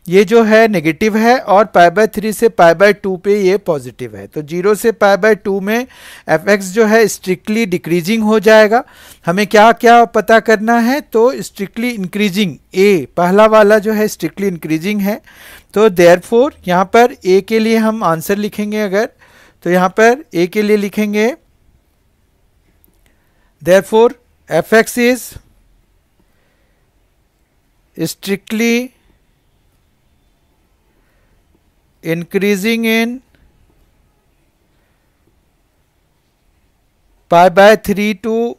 [SPEAKER 1] ये जो है नेगेटिव है और π/3 से π/2 पे ये पॉजिटिव है। तो 0 से π/2 में fx जो है स्ट्रिक्टली डिक्रीजिंग हो जाएगा। हमें क्या क्या पता करना है, तो स्ट्रिक्टली इंक्रीजिंग a पहला वाला जो है स्ट्रिक्टली इंक्रीजिंग है। तो देयरफॉर यहाँ पर a के लिए हम आंसर लिखेंगे, अगर तो यहाँ पर a के लिए लिखेंगे therefore fx is strictly increasing in π/3 to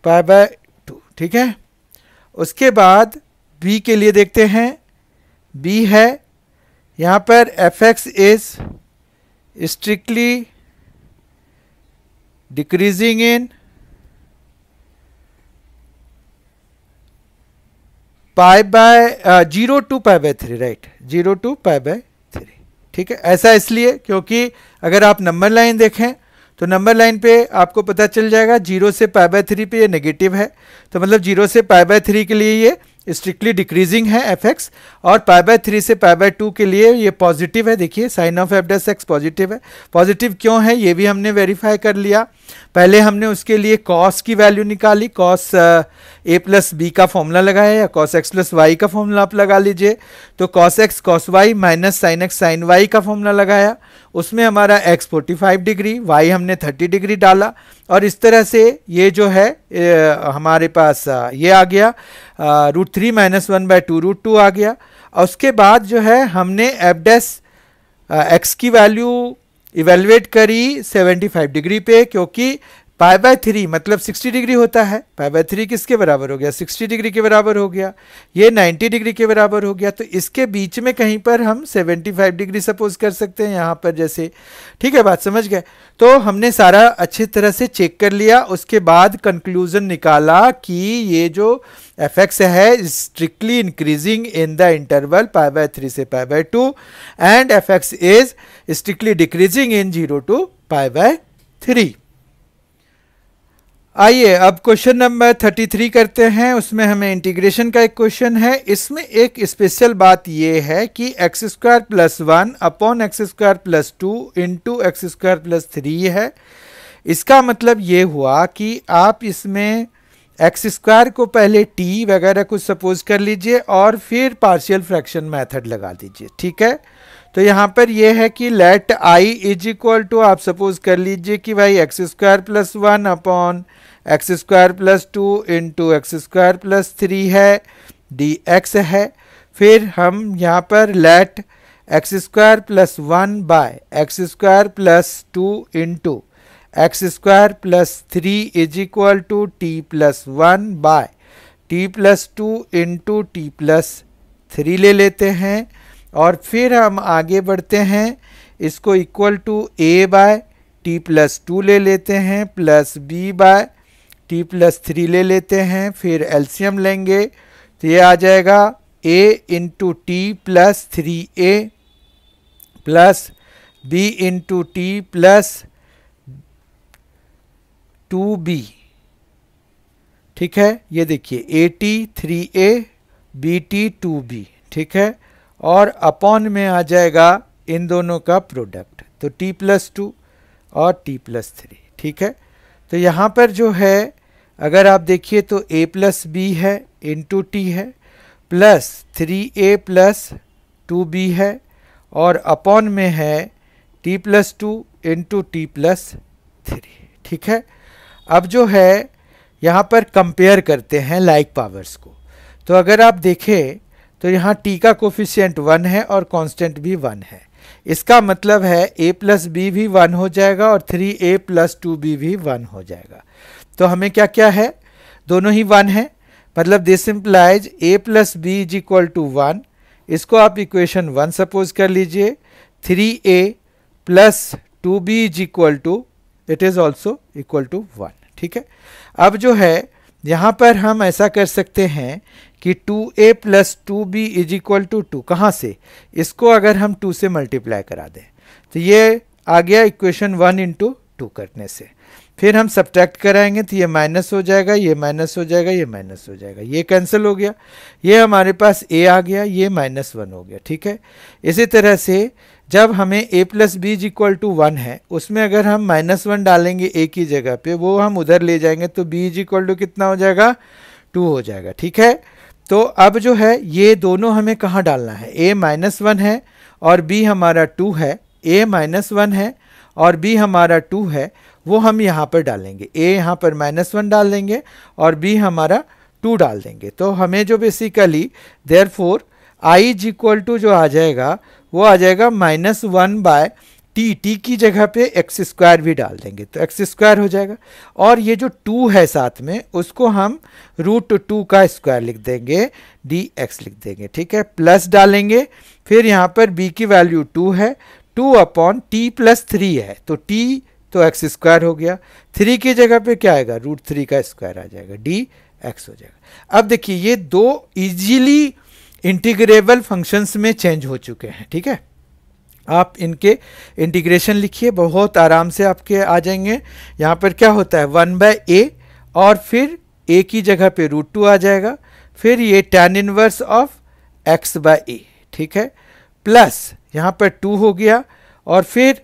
[SPEAKER 1] π/2, ठीक है। उसके बाद b के लिए देखते हैं, b है यहाँ पर fx is strictly decreasing in π/0 to π/3, right, 0 to π/3, ठीक है। ऐसा इसलिए क्योंकि अगर आप नंबर लाइन देखें तो नंबर लाइन पे आपको पता चल जाएगा 0 से π/3 पे ये नेगेटिव है, तो मतलब 0 से π/3 के लिए ये स्ट्रिक्टली डिक्रीजिंग है fx, और π/3 से π/2 के लिए ये पॉजिटिव है। देखिए साइन ऑफ f' पॉजिटिव है। पॉजिटिव क्यों है ये भी हमने वेरीफाई कर लिया। पहले हमने उसके लिए cos की वैल्यू निकाली, cos a प्लस बी का फॉर्मूला लगाया, या cos x प्लस वाई का फॉर्मूला आप लगा लीजिए। तो cos x cos y minus sine x sine y का फॉर्मूला लगाया, उसमें हमारा x 45 डिग्री, y हमने 30 डिग्री डाला, और इस तरह से ये जो है हमारे पास ये आ गया √3 - 1/2 √2 आ गया। और उसके बाद जो है हमने f' x की वैल्यू इवेलुएट करी 75 डिग्री पे, क्योंकि π/3 मतलब 60 डिग्री होता है। π/3 किसके बराबर हो गया? 60 डिग्री के बराबर हो गया। ये 90 डिग्री के बराबर हो गया, तो इसके बीच में कहीं पर हम 75 डिग्री सपोज कर सकते हैं यहाँ पर जैसे। ठीक है, बात समझ गए? तो हमने सारा अच्छी तरह से चेक कर लिया, उसके बाद कंक्लूजन निकाला कि ये जो fx है strictly increasing in the interval π/3 से π/2 and fx is strictly decreasing in 0 to π/3। आइए अब क्वेश्चन नंबर 33 करते हैं। उसमें हमें इंटीग्रेशन का एक क्वेश्चन है। इसमें एक स्पेशल बात ये है कि x² + 1 upon x² + 2 into x² + 3 है। इसका मतलब ये हुआ कि आप इसमें x² को पहले t वगैरह कुछ सपोज कर लीजिए और फिर पार्शियल फ्रैक्शन मेथड लगा दीजिए। ठीक है, तो यहाँ पर ये है कि let i is equal to, आप सपोज कर लीजिए कि भाई x² + 1 upon x² + 2 into x² + 3 है, dx है। फिर हम यहाँ पर let x² + 1 by x² + 2 into x² + 3 is equal to t + 1 by t + 2 into t + 3 ले लेते हैं, और फिर हम आगे बढ़ते हैं, इसको equal to a by t + 2 ले लेते हैं, प्लस b बाय t + 3 ले लेते हैं, फिर एलसीएम लेंगे तो ये आ जाएगा a into t + 3a plus b into t + 2b। ठीक है, ये देखिए at 3a bt 2b। ठीक है, और अपॉन में आ जाएगा इन दोनों का प्रोडक्ट, तो t + 2 और t + 3। ठीक है, तो यहाँ पर जो है अगर आप देखिए तो a + b है इंटू t है, प्लस 3a + 2b है, और अपॉन में है t + 2 इंटू t + 3। ठीक है, अब जो है यहाँ पर कंपेयर करते हैं लाइक पावर्स को। तो अगर आप देखें तो यहाँ t का कोफिशिएंट 1 है और कांस्टेंट भी 1 है। इसका मतलब है a + b भी 1 हो जाएगा और 3a + 2b भी 1 हो जाएगा। तो हमें क्या क्या है? दोनों ही 1 है, मतलब this implies a + b is equal to 1। इसको आप इक्वेशन 1 सपोज कर लीजिए। 3a + 2b is equal to, it is also equal to 1। ठीक है, अब जो है यहाँ पर हम ऐसा कर सकते हैं कि 2a + 2b is equal to 2। कहाँ से? इसको अगर हम 2 से मल्टीप्लाई करा दें तो ये आ गया इक्वेशन 1 इंटू 2 करने से। फिर हम सब्ट्रैक्ट कराएंगे तो ये माइनस हो जाएगा, ये माइनस हो जाएगा, ये माइनस हो जाएगा, ये कैंसिल हो गया, ये हमारे पास a आ गया, ये -1 हो गया। ठीक है, इसी तरह से जब हमें a + b is equal to 1 है, उसमें अगर हम -1 डालेंगे a की जगह पे, वो हम उधर ले जाएंगे तो b इज इक्वल टू कितना हो जाएगा? 2 हो जाएगा। ठीक है, तो अब जो है ये दोनों हमें कहाँ डालना है? a -1 है और b हमारा 2 है, a -1 है और b हमारा 2 है, वो हम यहाँ पर डालेंगे। a यहाँ पर -1 डाल देंगे और b हमारा 2 डाल देंगे। तो हमें जो basically therefore i is equal to जो आ जाएगा वो आ जाएगा -1 बाय t की जगह पे x² भी डाल देंगे तो x² हो जाएगा, और ये जो 2 है साथ में उसको हम √2 का स्क्वायर लिख देंगे, dx लिख देंगे। ठीक है, प्लस डालेंगे, फिर यहाँ पर b की वैल्यू 2 है, 2 अपॉन t + 3 है, तो t तो x² हो गया, 3 की जगह पे क्या आएगा? √3 का स्क्वायर आ जाएगा, dx हो जाएगा। अब देखिए ये दो इजीली इंटीग्रेबल फंक्शंस में चेंज हो चुके हैं। ठीक है, आप इनके इंटीग्रेशन लिखिए, बहुत आराम से आपके आ जाएंगे। यहाँ पर क्या होता है? 1/a और फिर a की जगह पे √2 आ जाएगा, फिर ये tan inverse of x by a, ठीक है, प्लस यहाँ पर 2 हो गया और फिर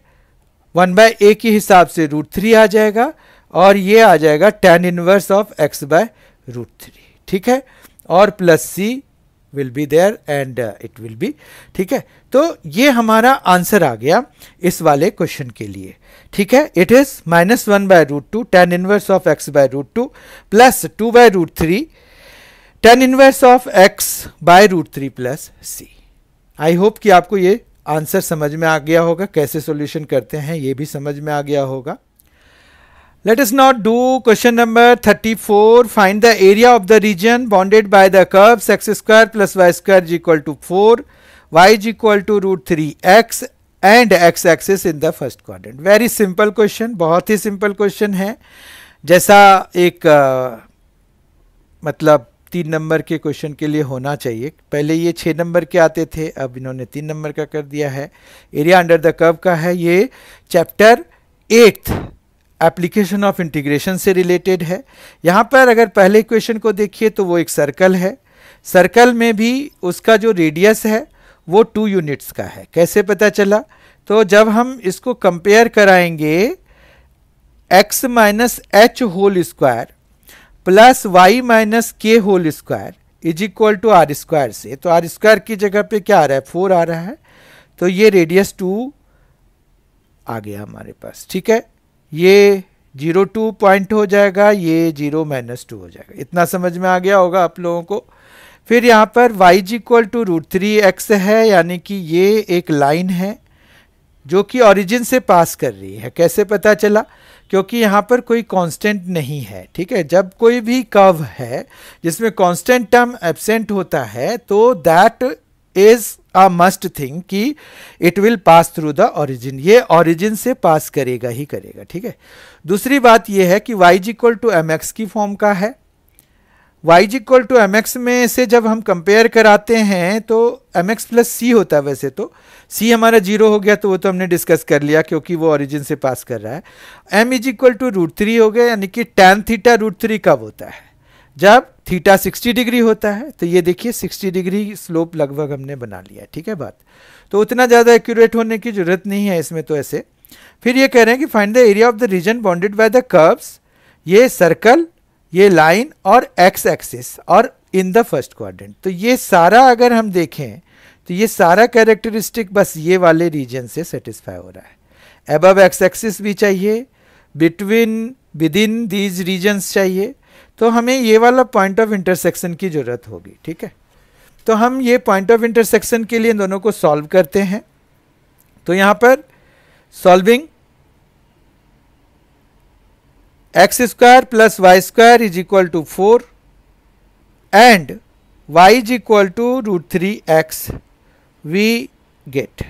[SPEAKER 1] 1 बाय ए के हिसाब से √3 आ जाएगा और ये आ जाएगा tan inverse of x by √3, ठीक है, और plus c will be there and it will be, ठीक है। तो ये हमारा आंसर आ गया इस वाले क्वेश्चन के लिए, ठीक है। It is -1 by √2 tan inverse of x by √2 plus 2 by √3 tan inverse of x by √3 plus c। I hope कि आपको ये आंसर समझ में आ गया होगा, कैसे सॉल्यूशन करते हैं ये भी समझ में आ गया होगा। Let us now do question number 34. Find the area of the region bounded by the curves x square plus y square is equal to 4, y is equal to √3x and x axis in the first quadrant. Very simple question, बहुत ही simple question है, जैसा एक मतलब 3 number के question के लिए होना चाहिए। पहले ये 6 नंबर के आते थे, अब इन्होंने 3 नंबर का कर दिया है। एरिया अंडर द कर्व का है, ये चैप्टर 8 एप्लीकेशन ऑफ इंटीग्रेशन से रिलेटेड है। यहाँ पर अगर पहले इक्वेशन को देखिए तो वो एक सर्कल है, सर्कल में भी उसका जो रेडियस है वो 2 यूनिट्स का है। कैसे पता चला? तो जब हम इसको कंपेयर कराएंगे x minus h whole square plus y minus k whole square is equal to r square से, तो आर स्क्वायर की जगह पे क्या आ रहा है? 4 आ रहा है, तो ये रेडियस 2 आ गया हमारे पास, ठीक है। ये 0 2 पॉइंट हो जाएगा, ये 0 -2 हो जाएगा। इतना समझ में आ गया होगा आप लोगों को। फिर यहाँ पर y is equal to √3x है, यानी कि ये एक लाइन है जो कि ओरिजिन से पास कर रही है। कैसे पता चला? क्योंकि यहाँ पर कोई कांस्टेंट नहीं है, ठीक है। जब कोई भी कर्व है जिसमें कांस्टेंट टर्म एब्सेंट होता है तो that is a must thing कि it will pass through the origin, ये ओरिजिन से पास करेगा ही करेगा, ठीक है। दूसरी बात ये है कि y is equal to mx की फॉर्म का है। y is equal to mx में से जब हम कंपेयर कराते हैं तो mx प्लस c होता है। वैसे तो c हमारा 0 हो गया, तो वो तो हमने डिस्कस कर लिया क्योंकि वो ओरिजिन से पास कर रहा है। m इज इक्वल टू √3 हो गया, यानी कि tan थीटा √3 कब होता है? जब थीटा 60 डिग्री होता है। तो ये देखिए 60 डिग्री स्लोप लगभग हमने बना लिया, ठीक है बात। तो उतना ज़्यादा एक्यूरेट होने की जरूरत नहीं है इसमें तो ऐसे। फिर ये कह रहे हैं कि find the area of the reason bounded by the curves, ये सर्कल, ये लाइन और एक्स एक्सिस और इन द फर्स्ट क्वाड्रेंट। तो ये सारा अगर हम देखें तो ये सारा कैरेक्टरिस्टिक बस ये वाले रीजन से सेटिस्फाई हो रहा है। अबव एक्स एक्सिस भी चाहिए, between within these regions चाहिए, तो हमें ये वाला पॉइंट ऑफ इंटरसेक्शन की जरूरत होगी, ठीक है। तो हम ये पॉइंट ऑफ इंटरसेक्शन के लिए इन दोनों को सॉल्व करते हैं। तो यहाँ पर solving x square plus y square is equal to 4 and y is equal to √3x we get,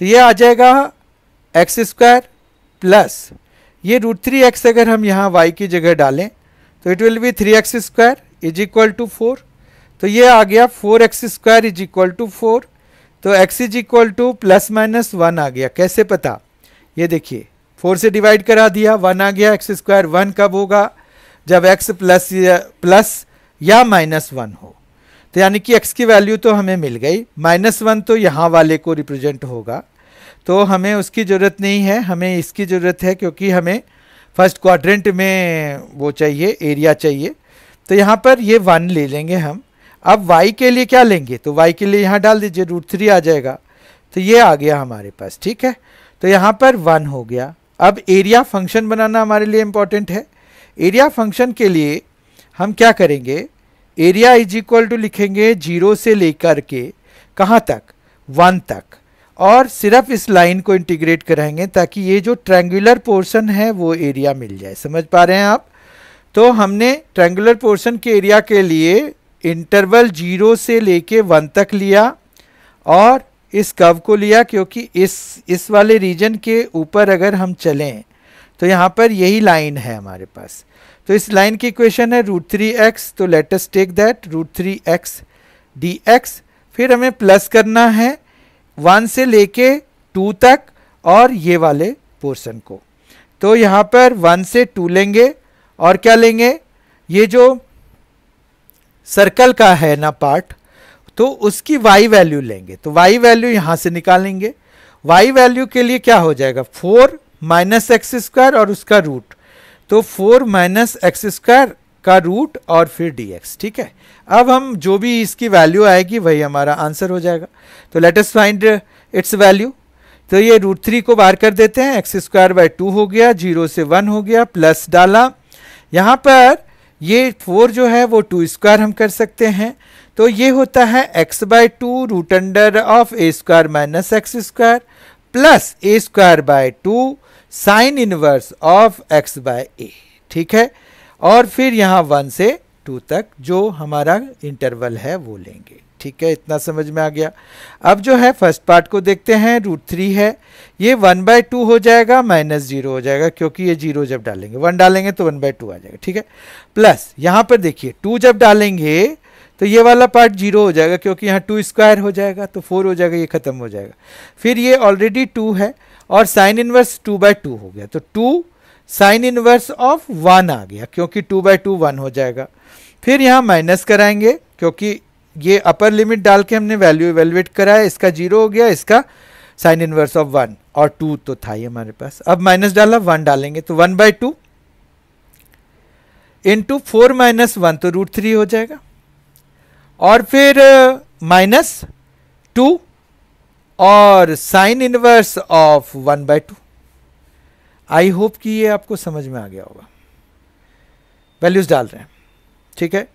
[SPEAKER 1] तो ये आ जाएगा एक्स स्क्वायर प्लस ये √3x अगर हम यहाँ y की जगह डालें तो it will be 3x square is equal to 4। तो ये आ गया 4x square is equal to 4। तो x इज इक्वल टू ±1 आ गया। कैसे पता? ये देखिए 4 से डिवाइड करा दिया, 1 आ गया। x स्क्वायर 1 कब होगा? जब x प्लस या -1 हो। तो यानी कि x की वैल्यू तो हमें मिल गई, -1 तो यहाँ वाले को रिप्रेजेंट होगा, तो हमें उसकी ज़रूरत नहीं है, हमें इसकी ज़रूरत है क्योंकि हमें फर्स्ट क्वाड्रेंट में वो चाहिए, एरिया चाहिए। तो यहाँ पर ये 1 ले लेंगे हम। अब y के लिए क्या लेंगे? तो y के लिए यहाँ डाल दीजिए, √3 आ जाएगा। तो ये आ गया हमारे पास, ठीक है। तो यहाँ पर 1 हो गया। अब एरिया फंक्शन बनाना हमारे लिए इंपॉर्टेंट है। एरिया फंक्शन के लिए हम क्या करेंगे? एरिया इज इक्वल टू लिखेंगे 0 से लेकर के कहाँ तक? 1 तक, और सिर्फ इस लाइन को इंटीग्रेट कराएंगे ताकि ये जो ट्रायंगुलर पोर्शन है वो एरिया मिल जाए। समझ पा रहे हैं आप? तो हमने ट्रायंगुलर पोर्शन के एरिया के लिए इंटरवल 0 से लेके 1 तक लिया और इस कर्व को लिया, क्योंकि इस वाले रीजन के ऊपर अगर हम चलें तो यहाँ पर यही लाइन है हमारे पास। तो इस लाइन की इक्वेशन है √3x, तो let us take that √3x dx। फिर हमें प्लस करना है 1 से लेके 2 तक और ये वाले पोर्शन को। तो यहाँ पर 1 से 2 लेंगे और क्या लेंगे? ये जो सर्कल का है ना पार्ट, तो उसकी y वैल्यू लेंगे। तो y वैल्यू यहां से निकालेंगे। y वैल्यू के लिए क्या हो जाएगा, 4 माइनस एक्स स्क्वायर और उसका रूट, तो 4 माइनस एक्स स्क्वायर का रूट और फिर dx। ठीक है, अब हम जो भी इसकी वैल्यू आएगी वही हमारा आंसर हो जाएगा। तो let us find its value. तो ये √3 को बाहर कर देते हैं, एक्स स्क्वायर बाय 2 हो गया, 0 से 1 हो गया, प्लस डाला। यहाँ पर ये 4 जो है वो 2 स्क्वायर हम कर सकते हैं, तो ये होता है x by 2 root under of a square minus x square plus a square by 2 sine inverse of x by a। ठीक है, और फिर यहाँ 1 से 2 तक जो हमारा इंटरवल है वो लेंगे। ठीक है, इतना समझ में आ गया। अब जो है फर्स्ट पार्ट को देखते हैं, √3 है, ये 1/2 हो जाएगा, माइनस 0 हो जाएगा, क्योंकि ये 0 जब डालेंगे 1 डालेंगे तो 1/2 आ जाएगा। ठीक है, प्लस यहाँ पर देखिए 2 जब डालेंगे तो ये वाला पार्ट 0 हो जाएगा, क्योंकि यहाँ 2 स्क्वायर हो जाएगा तो 4 हो जाएगा, ये खत्म हो जाएगा। फिर ये ऑलरेडी 2 है और साइन इनवर्स 2/2 हो गया, तो 2 साइन इनवर्स ऑफ 1 आ गया, क्योंकि 2/2 1 हो जाएगा। फिर यहाँ माइनस कराएंगे, क्योंकि ये अपर लिमिट डाल के हमने वैल्यू इवेल्युएट कराया, इसका 0 हो गया, इसका साइन इनवर्स ऑफ 1 और 2 तो था ही हमारे पास। अब माइनस डाला, 1 डालेंगे तो 1/2 इंटू 4 माइनस 1 तो √3 हो जाएगा, और फिर माइनस 2 और sign inverse of 1/2। I hope कि ये आपको समझ में आ गया होगा। वैल्यूज डाल रहे हैं। ठीक है,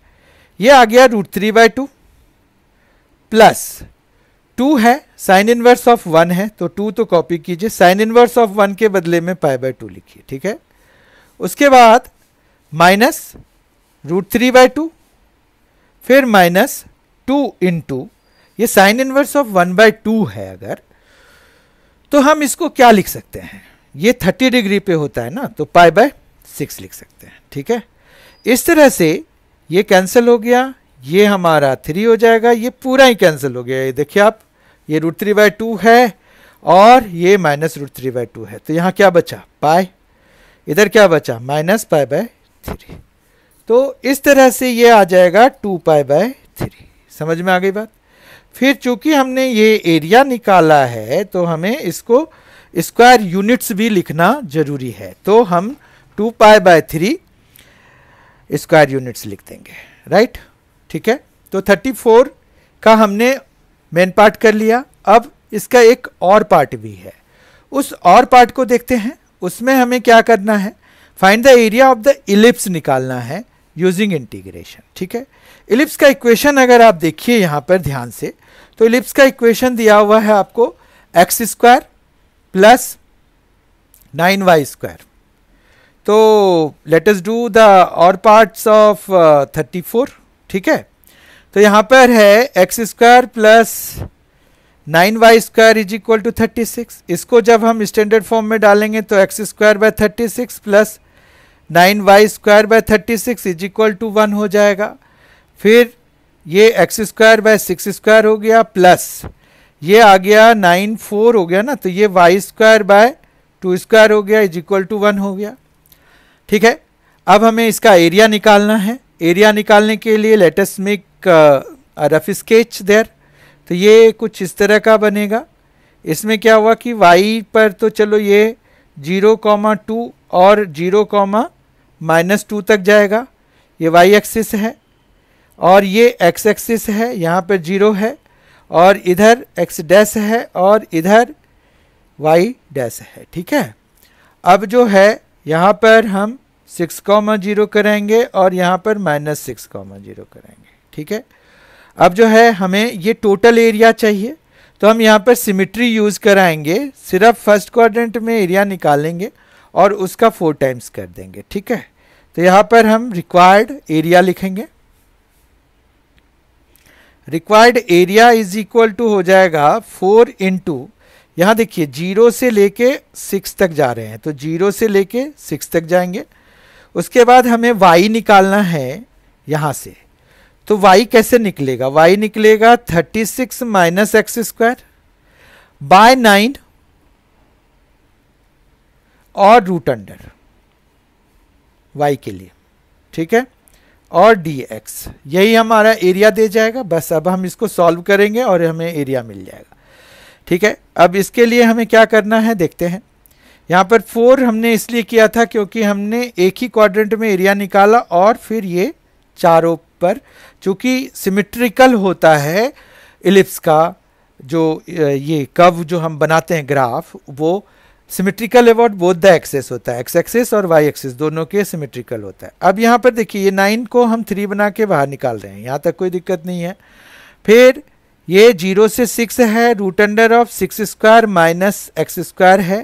[SPEAKER 1] ये आ गया √3/2 प्लस 2 है, साइन इनवर्स ऑफ 1 है तो 2 तो कॉपी कीजिए, साइन इनवर्स ऑफ 1 के बदले में π/2 लिखिए। ठीक है, उसके बाद माइनस √3/2, फिर माइनस 2 इंटू ये साइन इनवर्स ऑफ 1/2 है अगर, तो हम इसको क्या लिख सकते हैं, ये 30 डिग्री पे होता है ना, तो π/6 लिख सकते हैं। ठीक है, इस तरह से ये कैंसिल हो गया, ये हमारा 3 हो जाएगा, ये पूरा ही कैंसिल हो गया। ये देखिए आप, ये √3/2 है और ये माइनस √3/2 है, तो यहाँ क्या बचा, पाई, इधर क्या बचा, माइनस π/3। तो इस तरह से ये आ जाएगा 2π/3। समझ में आ गई बात। फिर चूंकि हमने ये एरिया निकाला है तो हमें इसको स्क्वायर यूनिट्स भी लिखना जरूरी है, तो हम 2π/3 स्क्वायर यूनिट्स लिख देंगे। राइट, ठीक है, तो 34 का हमने मेन पार्ट कर लिया। अब इसका एक और पार्ट भी है, उस और पार्ट को देखते हैं। उसमें हमें क्या करना है, find the area of the ellipse निकालना है यूजिंग इंटीग्रेशन। ठीक है, इलिप्स का इक्वेशन अगर आप देखिए यहाँ पर ध्यान से, तो इलिप्स का इक्वेशन दिया हुआ है आपको x square plus 9y square. तो लेट अस डू द और पार्ट्स ऑफ 34। ठीक है, तो यहाँ पर है x square plus 9y square is equal to 36। इसको जब हम स्टैंडर्ड फॉर्म में डालेंगे तो x square by 36 plus 9y square by 36 is equal to 1 हो जाएगा। फिर ये एक्स स्क्वायर बाय 6 स्क्वायर हो गया, प्लस ये आ गया 9 4 हो गया ना, तो ये y स्क्वायर बाय 2 स्क्वायर हो गया इज इक्वल टू 1 हो गया। ठीक है, अब हमें इसका एरिया निकालना है। एरिया निकालने के लिए let us make rough sketch there. तो ये कुछ इस तरह का बनेगा। इसमें क्या हुआ कि y पर तो चलो ये 0,2 और 0,-2 तक जाएगा, ये y एक्सिस है, और ये x एक्सिस है, यहाँ पर 0 है, और इधर x डैश है और इधर y डैश है। ठीक है, अब जो है यहाँ पर हम 6,0 करेंगे और यहाँ पर -6,0 करेंगे। ठीक है, अब जो है हमें ये टोटल एरिया चाहिए, तो हम यहाँ पर सिमेट्री यूज कराएंगे, सिर्फ फर्स्ट क्वाड्रेंट में एरिया निकालेंगे और उसका 4 टाइम्स कर देंगे। ठीक है, तो यहाँ पर हम रिक्वायर्ड एरिया लिखेंगे। Required area is equal to हो जाएगा 4 इंटू, यहाँ देखिए 0 से लेके 6 तक जा रहे हैं, तो 0 से लेके 6 तक जाएंगे। उसके बाद हमें y निकालना है यहाँ से, तो y कैसे निकलेगा, y निकलेगा 36 माइनस एक्स स्क्वायर बाय 9 और रूट अंडर y के लिए। ठीक है, और dx, यही हमारा एरिया दे जाएगा। बस अब हम इसको सॉल्व करेंगे और हमें एरिया मिल जाएगा। ठीक है, अब इसके लिए हमें क्या करना है देखते हैं। यहाँ पर 4 हमने इसलिए किया था क्योंकि हमने एक ही क्वाड्रेंट में एरिया निकाला और फिर ये चारों पर, चूंकि सिमेट्रिकल होता है इलिप्स का जो ये कर्व जो हम बनाते हैं ग्राफ, वो symmetrical about both the axes होता है, एक्स एक्सेस और वाई एक्सेस दोनों के सिमेट्रिकल होता है। अब यहाँ पर देखिए ये 9 को हम 3 बना के बाहर निकाल रहे हैं, यहाँ तक कोई दिक्कत नहीं है। फिर ये 0 से 6 है, root under of 6 square minus x square है,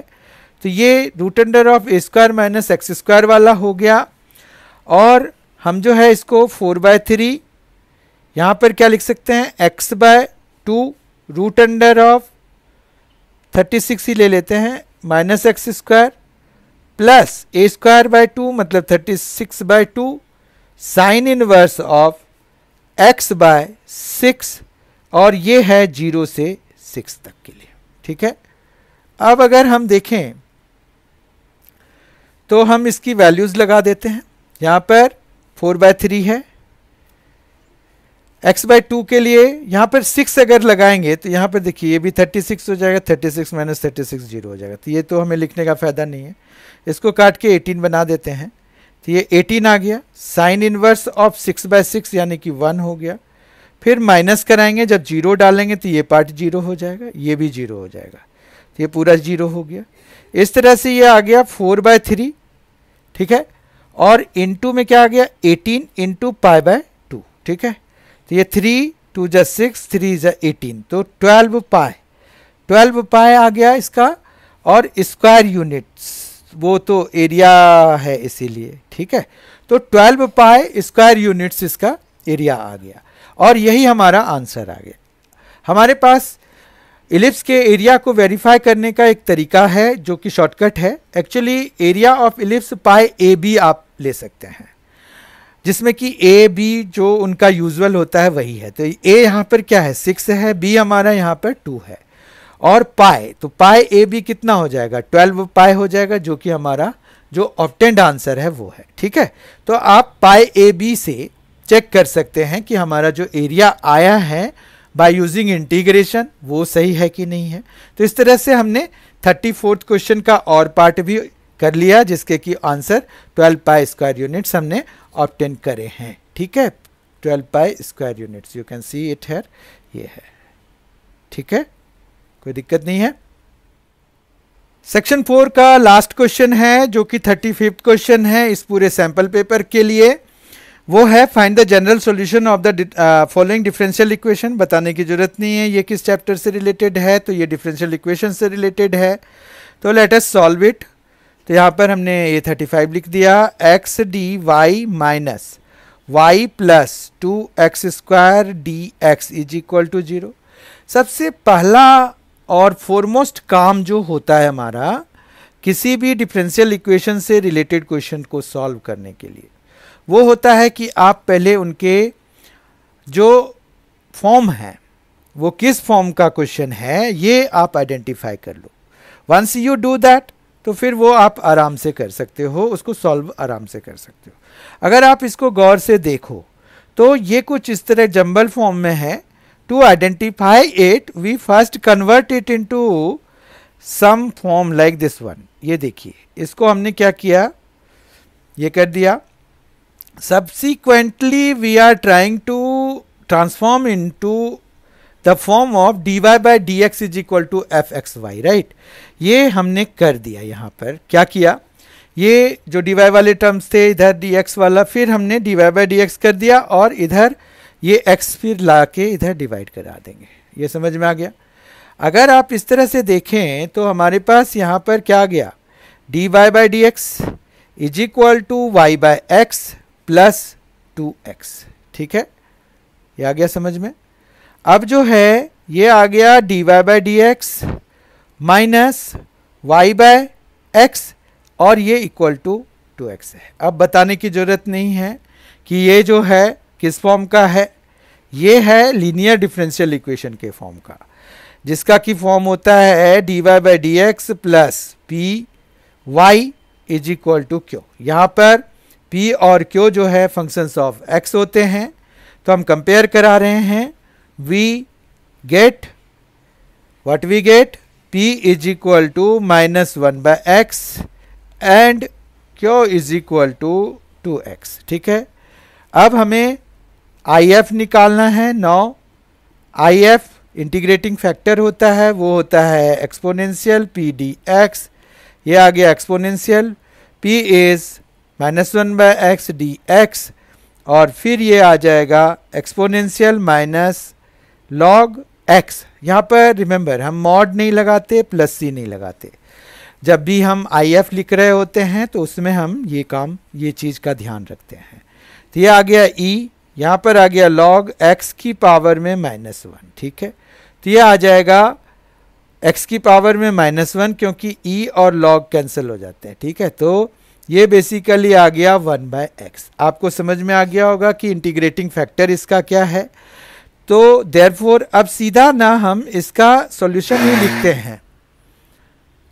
[SPEAKER 1] तो ये root under of a square minus x square वाला हो गया। और हम जो है इसको 4/3 यहाँ पर क्या लिख सकते हैं, x/2 रूट अंडर ऑफ 36 ही ले लेते हैं minus x square plus A square by 2 मतलब 36/2 साइन इनवर्स ऑफ x/6, और ये है 0 से 6 तक के लिए। ठीक है, अब अगर हम देखें तो हम इसकी वैल्यूज लगा देते हैं। यहाँ पर 4/3 है, x/2 के लिए यहाँ पर 6 अगर लगाएंगे तो यहाँ पर देखिए ये भी 36 हो जाएगा, 36 माइनस 36 0 हो जाएगा, तो ये तो हमें लिखने का फ़ायदा नहीं है। इसको काट के 18 बना देते हैं, तो ये 18 आ गया। साइन इनवर्स ऑफ 6/6 यानी कि 1 हो गया। फिर माइनस कराएंगे, जब 0 डालेंगे तो ये पार्ट 0 हो जाएगा, ये भी 0 हो जाएगा, तो ये पूरा 0 हो गया। इस तरह से ये आ गया 4/3। ठीक है, और इनटू में क्या आ गया 18 इंटू π/2। ठीक है, तो ये 3 2 जा 6 3 जा 18, तो 12 पाई आ गया इसका। और स्क्वायर यूनिट्स वो तो एरिया है इसीलिए। ठीक है, तो 12 पाई स्क्वायर यूनिट्स इसका एरिया आ गया, और यही हमारा आंसर आ गया। हमारे पास इलिप्स के एरिया को वेरीफाई करने का एक तरीका है जो कि शॉर्टकट है। Actually area of ellipse pi a b आप ले सकते हैं, जिसमें कि ए बी जो उनका यूजुअल होता है वही है। तो ए यहाँ पर क्या है 6 है, बी हमारा यहाँ पर 2 है, और पाई, तो पाई ए बी कितना हो जाएगा 12 पाई हो जाएगा, जो कि हमारा जो ऑब्टेंड आंसर है वो है। ठीक है, तो आप पाई ए बी से चेक कर सकते हैं कि हमारा जो एरिया आया है बाय यूजिंग इंटीग्रेशन वो सही है कि नहीं है। तो इस तरह से हमने 34th क्वेश्चन का और पार्ट भी कर लिया, जिसके कि आंसर 12 पाई स्क्वायर यूनिट्स हमने ऑब्टेन करे हैं। ठीक है, 12 pi square units, you can see it here, ये है। ठीक है, कोई दिक्कत नहीं है। सेक्शन 4 का लास्ट क्वेश्चन है जो कि 35th क्वेश्चन है इस पूरे सैंपल पेपर के लिए। वो है find the general solution of the following differential equation. बताने की जरूरत नहीं है ये किस चैप्टर से रिलेटेड है, तो ये डिफरेंशियल इक्वेशन से रिलेटेड है। तो लेट अस सॉल्व इट। तो यहाँ पर हमने ये 35 लिख दिया, x d y minus y plus 2x square d x is equal to 0। सबसे पहला और फॉरमोस्ट काम जो होता है हमारा किसी भी डिफरेंशियल इक्वेशन से रिलेटेड क्वेश्चन को सॉल्व करने के लिए, वो होता है कि आप पहले उनके जो फॉर्म है वो किस फॉर्म का क्वेश्चन है ये आप आइडेंटिफाई कर लो। वंस यू डू दैट तो फिर वो आप आराम से कर सकते हो, उसको सॉल्व आराम से कर सकते हो। अगर आप इसको गौर से देखो तो ये कुछ इस तरह जंबल फॉर्म में है। To identify it we first convert it into some form like this one. ये देखिए, इसको हमने क्या किया, ये कर दिया। Subsequently, we are trying to transform into the form of dy by dx is equal to fxy, right? ये हमने कर दिया। यहाँ पर क्या किया, ये जो dy वाले टर्म्स थे इधर dx वाला, फिर हमने dy by dx कर दिया और इधर ये x फिर ला के इधर डिवाइड करा देंगे। ये समझ में आ गया। अगर आप इस तरह से देखें तो हमारे पास यहाँ पर क्या आ गया, dy by dx is equal to y by x plus 2x। ठीक है, ये आ गया समझ में। अब जो है ये आ गया dy by dx minus y by x और ये इक्वल टू 2x है। अब बताने की जरूरत नहीं है कि ये जो है किस फॉर्म का है, ये है लीनियर डिफरेंशियल इक्वेशन के फॉर्म का, जिसका की फॉर्म होता है dy by dx plus p y is equal to q. यहाँ पर P और Q जो है फंक्शंस ऑफ x होते हैं। तो हम कंपेयर करा रहे हैं, we get what we get, P is equal to -1/x and Q is equal to 2x। ठीक है, अब हमें IF निकालना है। नाउ IF इंटीग्रेटिंग फैक्टर होता है, वो होता है एक्सपोनेंशियल P dx। ये आ गया exponential, P is -1/x dx, और फिर ये आ जाएगा एक्सपोनेंशियल माइनस लॉग x। यहाँ पर रिमेंबर हम मॉड नहीं लगाते, प्लस सी नहीं लगाते। जब भी हम IF लिख रहे होते हैं तो उसमें हम ये चीज़ का ध्यान रखते हैं। तो ये आ गया E, यहाँ पर आ गया log x की पावर में -1। ठीक है, तो ये आ जाएगा x की पावर में -1, क्योंकि E और log कैंसिल हो जाते हैं। ठीक है, तो ये बेसिकली आ गया 1/x। आपको समझ में आ गया होगा कि इंटीग्रेटिंग फैक्टर इसका क्या है। तो देयरफॉर अब सीधा ना हम इसका सॉल्यूशन ही लिखते हैं।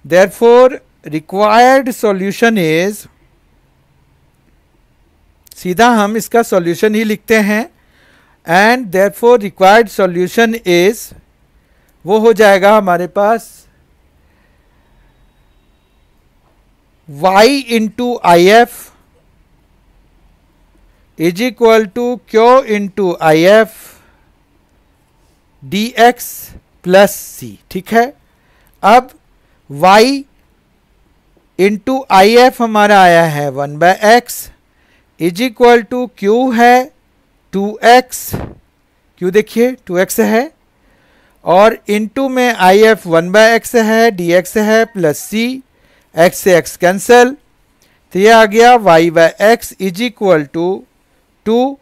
[SPEAKER 1] देयरफॉर रिक्वायर्ड सॉल्यूशन इज, सीधा हम इसका सॉल्यूशन ही लिखते हैं, and therefore required solution is, वो हो जाएगा हमारे पास y into IF is equal to Q into IF dx plus c। ठीक है, अब y इंटू IF हमारा आया है 1/x is equal to Q है 2x, Q देखिए 2x है, और इंटू में IF 1/x है, dx है, प्लस c, x से x कैंसल। तो ये आ गया y/x is equal to 2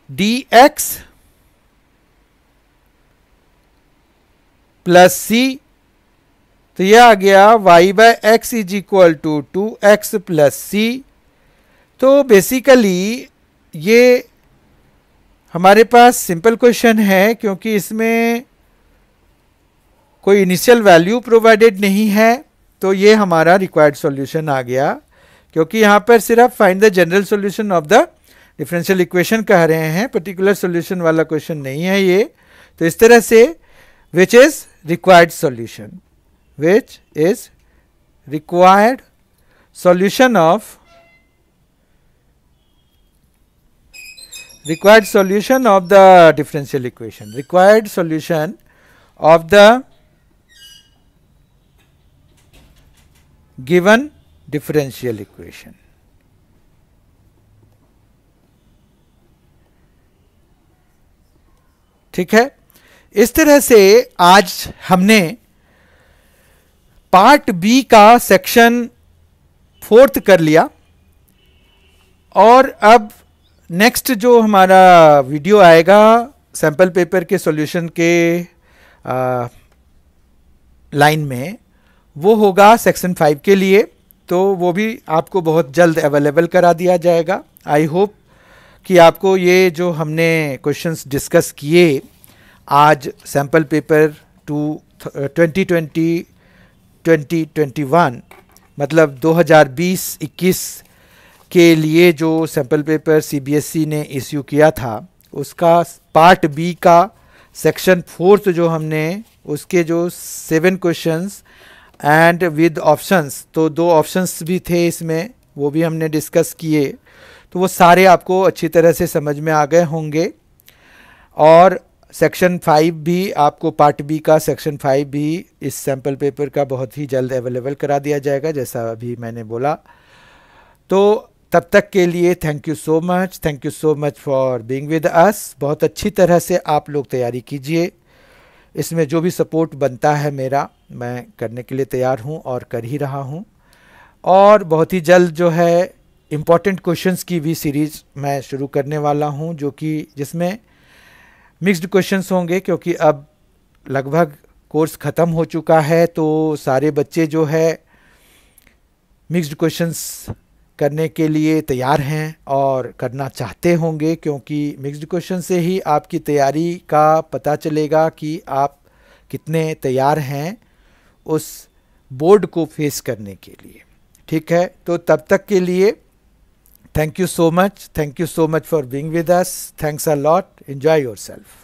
[SPEAKER 1] dx plus c। तो ये आ गया y/x is equal to 2x plus c। तो बेसिकली ये हमारे पास सिंपल क्वेश्चन है, क्योंकि इसमें कोई इनिशियल वैल्यू प्रोवाइडेड नहीं है। तो ये हमारा रिक्वायर्ड सॉल्यूशन आ गया, क्योंकि यहाँ पर सिर्फ find the general solution of the differential equation कह रहे हैं, पर्टिकुलर सॉल्यूशन वाला क्वेश्चन नहीं है ये। तो इस तरह से which is required solution, which is required solution of, required solution of the differential equation, required solution of the given differential equation। ठीक है, इस तरह से आज हमने पार्ट बी का सेक्शन 4 कर लिया, और अब नेक्स्ट जो हमारा वीडियो आएगा सैम्पल पेपर के सॉल्यूशन के लाइन में, वो होगा सेक्शन 5 के लिए। तो वो भी आपको बहुत जल्द अवेलेबल करा दिया जाएगा। आई होप कि आपको ये जो हमने क्वेश्चंस डिस्कस किए आज सैम्पल पेपर 2020-2021 मतलब 2020-21 के लिए जो सैम्पल पेपर CBSE ने इश्यू किया था, उसका पार्ट बी का सेक्शन 4 जो हमने उसके जो 7 क्वेश्चंस एंड विद ऑप्शंस, तो 2 ऑप्शंस भी थे इसमें, वो भी हमने डिस्कस किए। तो वो सारे आपको अच्छी तरह से समझ में आ गए होंगे। और सेक्शन 5 भी आपको, पार्ट बी का सेक्शन 5 भी इस सैम्पल पेपर का बहुत ही जल्द अवेलेबल करा दिया जाएगा, जैसा अभी मैंने बोला। तो तब तक के लिए thank you so much for being with us. बहुत अच्छी तरह से आप लोग तैयारी कीजिए। इसमें जो भी सपोर्ट बनता है मेरा, मैं करने के लिए तैयार हूं और कर ही रहा हूं। और बहुत ही जल्द जो है इम्पॉर्टेंट क्वेश्चंस की भी सीरीज़ मैं शुरू करने वाला हूं, जो कि जिसमें मिक्स्ड क्वेश्चंस होंगे, क्योंकि अब लगभग कोर्स ख़त्म हो चुका है। तो सारे बच्चे जो है मिक्स्ड क्वेश्चंस करने के लिए तैयार हैं और करना चाहते होंगे, क्योंकि मिक्स्ड क्वेश्चन से ही आपकी तैयारी का पता चलेगा कि आप कितने तैयार हैं उस बोर्ड को फेस करने के लिए। ठीक है, तो तब तक के लिए Thank you so much. Thank you so much for being with us. Thanks a lot. Enjoy yourself.